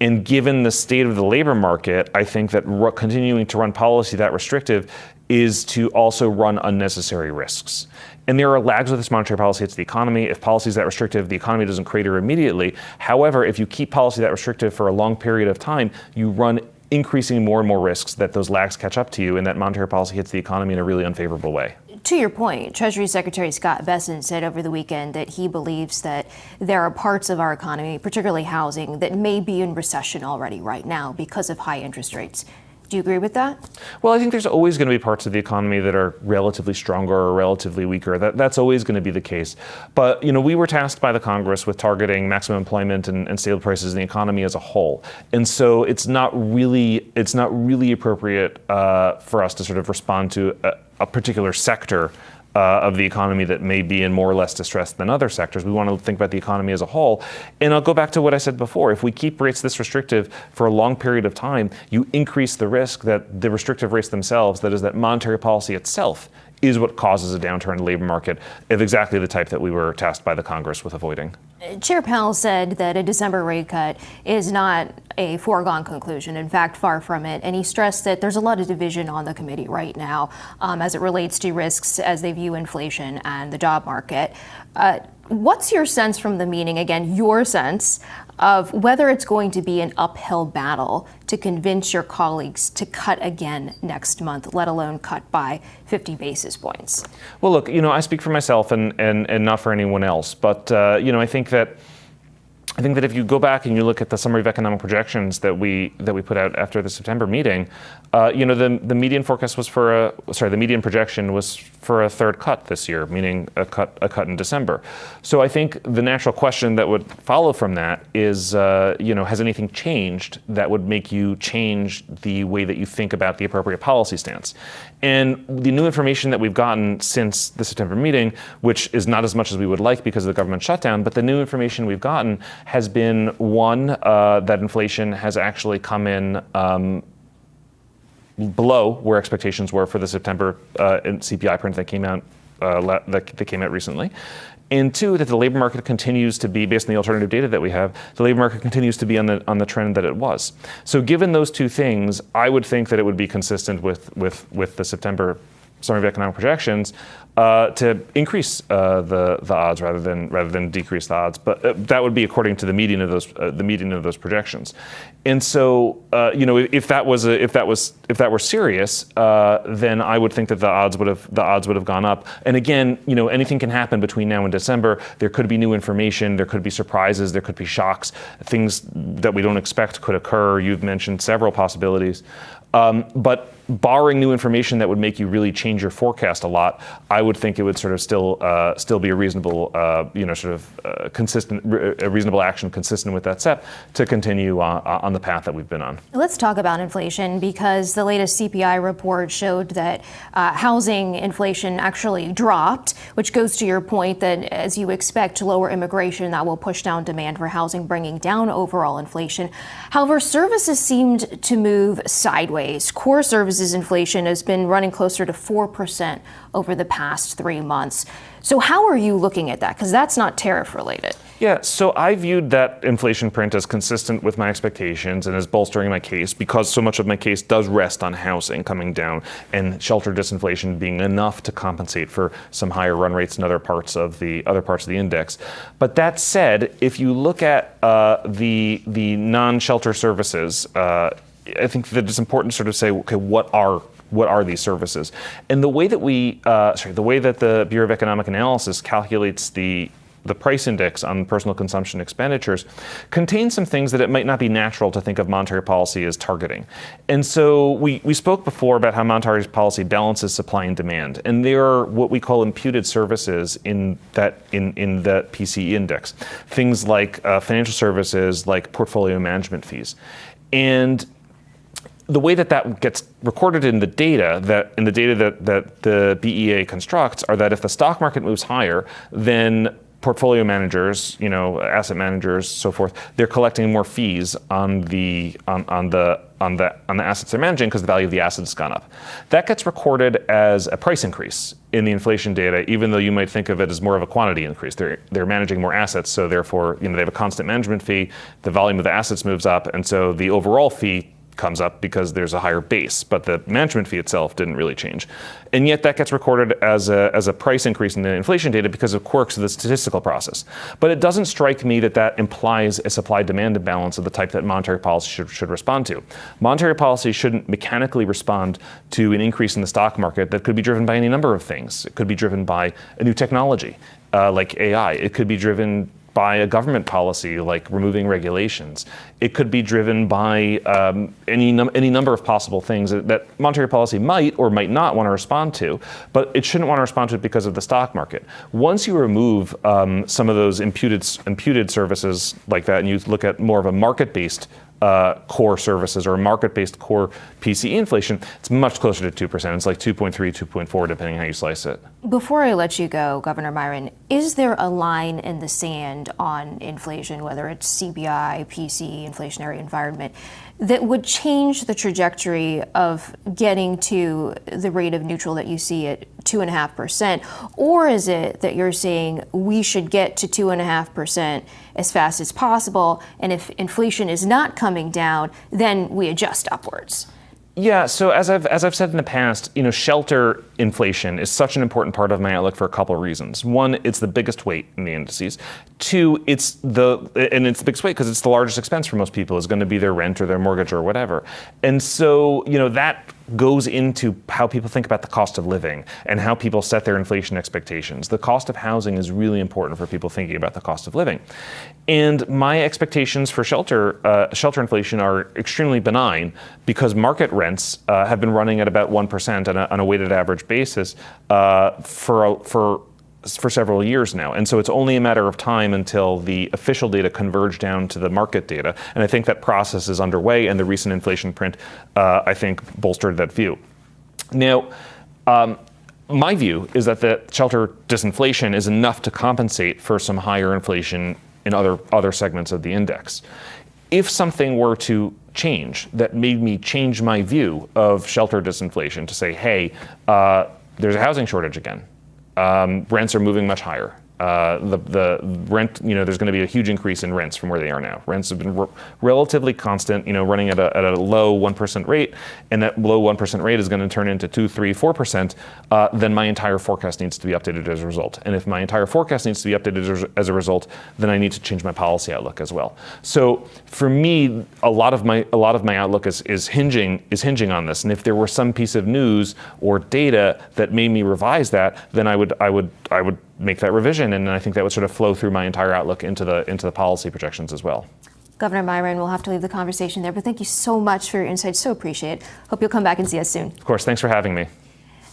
And given the state of the labor market, I think that continuing to run policy that restrictive is to also run unnecessary risks. And there are lags with this monetary policy. It's the economy. If policy is that restrictive, the economy doesn't crater immediately. However, if you keep policy that restrictive for a long period of time, you run increasing more and more risks that those lags catch up to you and that monetary policy hits the economy in a really unfavorable way. to your point, Treasury Secretary Scott Bessent said over the weekend that he believes that there are parts of our economy, particularly housing, that may be in recession already right now because of high interest rates. Do you agree with that? Well, I think there's always going to be parts of the economy that are relatively stronger or relatively weaker. That's always going to be the case. But, we were tasked by the Congress with targeting maximum employment and stable prices in the economy as a whole. And so it's not really appropriate for us to sort of respond to a particular sector of the economy that may be in more or less distress than other sectors. We want to think about the economy as a whole. And I'll go back to what I said before. If we keep rates this restrictive for a long period of time, you increase the risk that the restrictive rates themselves, that is that monetary policy itself, is what causes a downturn in the labor market of exactly the type that we were tasked by the Congress with avoiding. Chair Powell said that a December rate cut is not a foregone conclusion. In fact, far from it. And he stressed that there's a lot of division on the committee right now as it relates to risks as they view inflation and the job market. What's your sense from the meeting, again, your sense of whether it's going to be an uphill battle to convince your colleagues to cut again next month, let alone cut by 50 basis points? Well, look, I speak for myself and not for anyone else. But, I think that if you go back and you look at the summary of economic projections that we put out after the September meeting, the median forecast was the median projection was for a third cut this year, meaning a cut in December. So I think the natural question that would follow from that is, has anything changed that would make you change the way that you think about the appropriate policy stance? And the new information that we've gotten since the September meeting, which is not as much as we would like because of the government shutdown, but the new information we've gotten has been, one, that inflation has actually come in below where expectations were for the September CPI print that came out recently. And two, that the labor market continues to be, based on the alternative data that we have, the labor market continues to be on the trend that it was. So given those two things, I would think that it would be consistent with the September summary of economic projections to increase the odds rather than decrease the odds. But that would be according to the median of those projections. And so if that were serious, then I would think that the odds would have gone up. And again, anything can happen between now and December. There could be new information. There could be surprises. There could be shocks. Things that we don't expect could occur. You've mentioned several possibilities. But barring new information that would make you really change your forecast a lot, I would think it would sort of still be a reasonable, a reasonable action consistent with that step to continue on the path that we've been on. Let's talk about inflation, because the latest CPI report showed that housing inflation actually dropped, which goes to your point that as you expect lower immigration, that will push down demand for housing, bringing down overall inflation. However, services seemed to move sideways. Core services inflation has been running closer to 4% over the past 3 months. So how are you looking at that? Because that's not tariff related. Yeah, so I viewed that inflation print as consistent with my expectations and as bolstering my case, because so much of my case does rest on housing coming down and shelter disinflation being enough to compensate for some higher run rates in other parts of the index. But that said, if you look at the non-shelter services, I think that it's important to sort of say, okay, what are these services? And the way that the Bureau of Economic Analysis calculates the price index on personal consumption expenditures contains some things that it might not be natural to think of monetary policy as targeting. And so we spoke before about how monetary policy balances supply and demand. And there are what we call imputed services in that PCE index. Things like financial services, like portfolio management fees. And the way that gets recorded in the data that the BEA constructs are that if the stock market moves higher, then portfolio managers, asset managers, so forth, they're collecting more fees on the assets they're managing because the value of the assets has gone up. That gets recorded as a price increase in the inflation data, even though you might think of it as more of a quantity increase. They're managing more assets, so therefore, they have a constant management fee. The volume of the assets moves up, and so the overall fee comes up because there's a higher base, but the management fee itself didn't really change. And yet that gets recorded as a price increase in the inflation data because of quirks of the statistical process. But it doesn't strike me that implies a supply-demand imbalance of the type that monetary policy should respond to. Monetary policy shouldn't mechanically respond to an increase in the stock market that could be driven by any number of things. It could be driven by a new technology, like AI. It could be driven by a government policy like removing regulations. It could be driven by any number of possible things that monetary policy might or might not want to respond to, but it shouldn't want to respond to it because of the stock market. Once you remove some of those imputed services like that, and you look at more of a market-based core services or market-based core PCE inflation, it's much closer to 2%. It's like 2.3, 2.4, depending how you slice it. Before I let you go, Governor Myron, is there a line in the sand on inflation, whether it's CPI, PCE, inflationary environment, that would change the trajectory of getting to the rate of neutral that you see at 2.5%? Or is it that you're saying we should get to 2.5% as fast as possible, and if inflation is not coming down, then we adjust upwards? Yeah, so as I've said in the past, shelter inflation is such an important part of my outlook for a couple of reasons. One, it's the biggest weight in the indices. Two, it's the biggest weight because it's the largest expense for most people is going to be their rent or their mortgage or whatever. And so, that goes into how people think about the cost of living and how people set their inflation expectations. The cost of housing is really important for people thinking about the cost of living. And my expectations for shelter inflation are extremely benign because market rents have been running at about 1% on a weighted average basis for several years now. And so it's only a matter of time until the official data converge down to the market data. And I think that process is underway, and the recent inflation print, I think, bolstered that view. Now, my view is that the shelter disinflation is enough to compensate for some higher inflation in other segments of the index. If something were to change that made me change my view of shelter disinflation to say, hey, there's a housing shortage again. Rents are moving much higher. The rent, there's going to be a huge increase in rents from where they are now. Rents have been relatively constant, running at a low 1% rate, and that low 1% rate is going to turn into 2, 3, 4%. Then my entire forecast needs to be updated as a result. And if my entire forecast needs to be updated as a result, then I need to change my policy outlook as well. So for me, a lot of my outlook is hinging on this. And if there were some piece of news or data that made me revise that, then I would make that revision, and I think that would sort of flow through my entire outlook into the policy projections as well. Governor Myron, we'll have to leave the conversation there, but thank you so much for your insights. So appreciate it. Hope you'll come back and see us soon. Of course. Thanks for having me.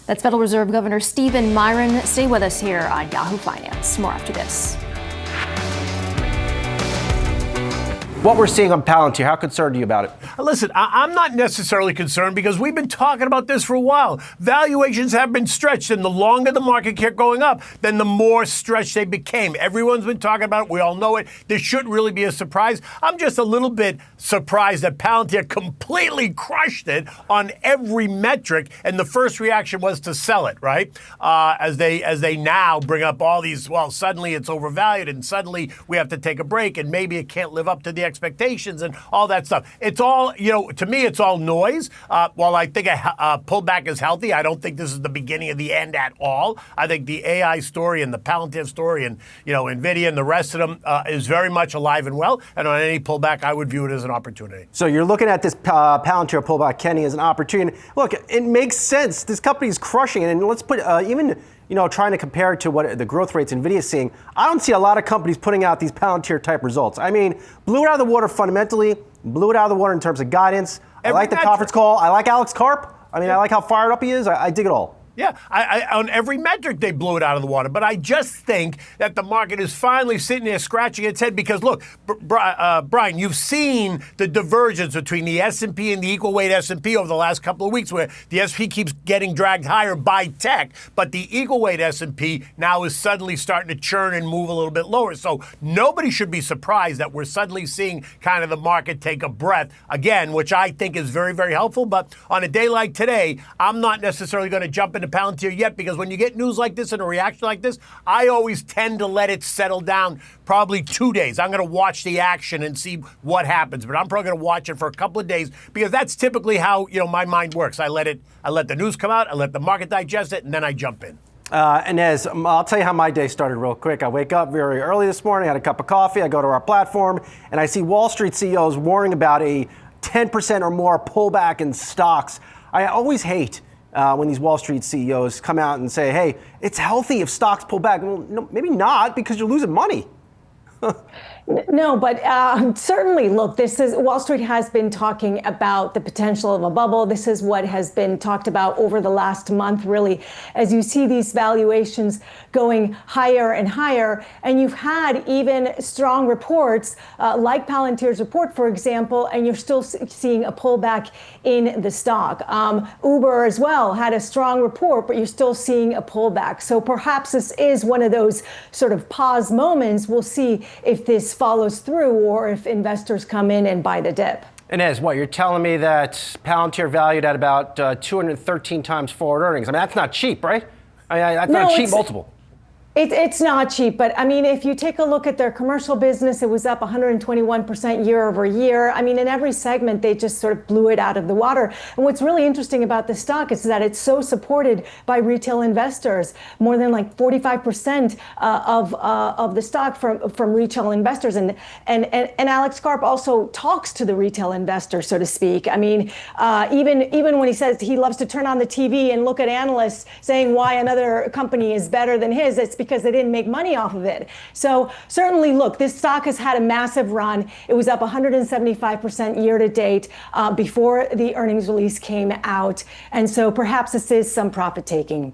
That's Federal Reserve Governor Stephen Myron. Stay with us here on Yahoo Finance. More after this. What we're seeing on Palantir, how concerned are you about it? Listen, I'm not necessarily concerned because we've been talking about this for a while. Valuations have been stretched, and the longer the market kept going up, then the more stretched they became. Everyone's been talking about it. We all know it. This shouldn't really be a surprise. I'm just a little bit surprised that Palantir completely crushed it on every metric, and the first reaction was to sell it, right? As they now bring up all these, well, suddenly it's overvalued, and suddenly we have to take a break, and maybe it can't live up to the expectations and all that stuff. It's all, to me, it's all noise. While I think a pullback is healthy, I don't think this is the beginning of the end at all. I think the AI story and the Palantir story and, NVIDIA and the rest of them is very much alive and well. And on any pullback, I would view it as an opportunity. So you're looking at this Palantir pullback, Kenny, as an opportunity. Look, it makes sense. This company is crushing it. And let's put even trying to compare it to what the growth rates NVIDIA is seeing, I don't see a lot of companies putting out these Palantir-type results. I mean, blew it out of the water fundamentally, blew it out of the water in terms of guidance. I like the conference call. I like Alex Karp. I mean, I like how fired up he is. I dig it all. Yeah, on every metric, they blew it out of the water. But I just think that the market is finally sitting there scratching its head because, look, Brian, you've seen the divergence between the S&P and the equal weight S&P over the last couple of weeks where the S&P keeps getting dragged higher by tech, but the equal weight S&P now is suddenly starting to churn and move a little bit lower. So nobody should be surprised that we're suddenly seeing kind of the market take a breath again, which I think is very, very helpful. But on a day like today, I'm not necessarily going to jump into Palantir yet, because when you get news like this and a reaction like this, I always tend to let it settle down probably 2 days. I'm going to watch the action and see what happens, but I'm probably going to watch it for a couple of days because that's typically how my mind works. I let the news come out, I let the market digest it, and then I jump in. Inez, I'll tell you how my day started real quick. I wake up very early this morning, had a cup of coffee, I go to our platform, and I see Wall Street CEOs warning about a 10% or more pullback in stocks. I always hate when these Wall Street CEOs come out and say, hey, it's healthy if stocks pull back. Well, no, maybe not, because you're losing money. No, but certainly, look, Wall Street has been talking about the potential of a bubble. This is what has been talked about over the last month, really, as you see these valuations going higher and higher. And you've had even strong reports like Palantir's report, for example, and you're still seeing a pullback in the stock. Uber as well had a strong report, but you're still seeing a pullback. So perhaps this is one of those sort of pause moments. We'll see if this follows through or if investors come in and buy the dip. Inez, what, you're telling me that Palantir valued at about 213 times forward earnings? I mean, that's not cheap, right? That's not a cheap multiple. It's not cheap, but I mean, if you take a look at their commercial business, it was up 121% year over year. I mean, in every segment, they just sort of blew it out of the water. And what's really interesting about the stock is that it's so supported by retail investors. More than like 45% of the stock from retail investors. And Alex Karp also talks to the retail investor, so to speak. I mean, even when he says he loves to turn on the TV and look at analysts saying why another company is better than his, it's because they didn't make money off of it. So certainly, look, this stock has had a massive run. It was up 175% year to date before the earnings release came out. And so perhaps this is some profit taking.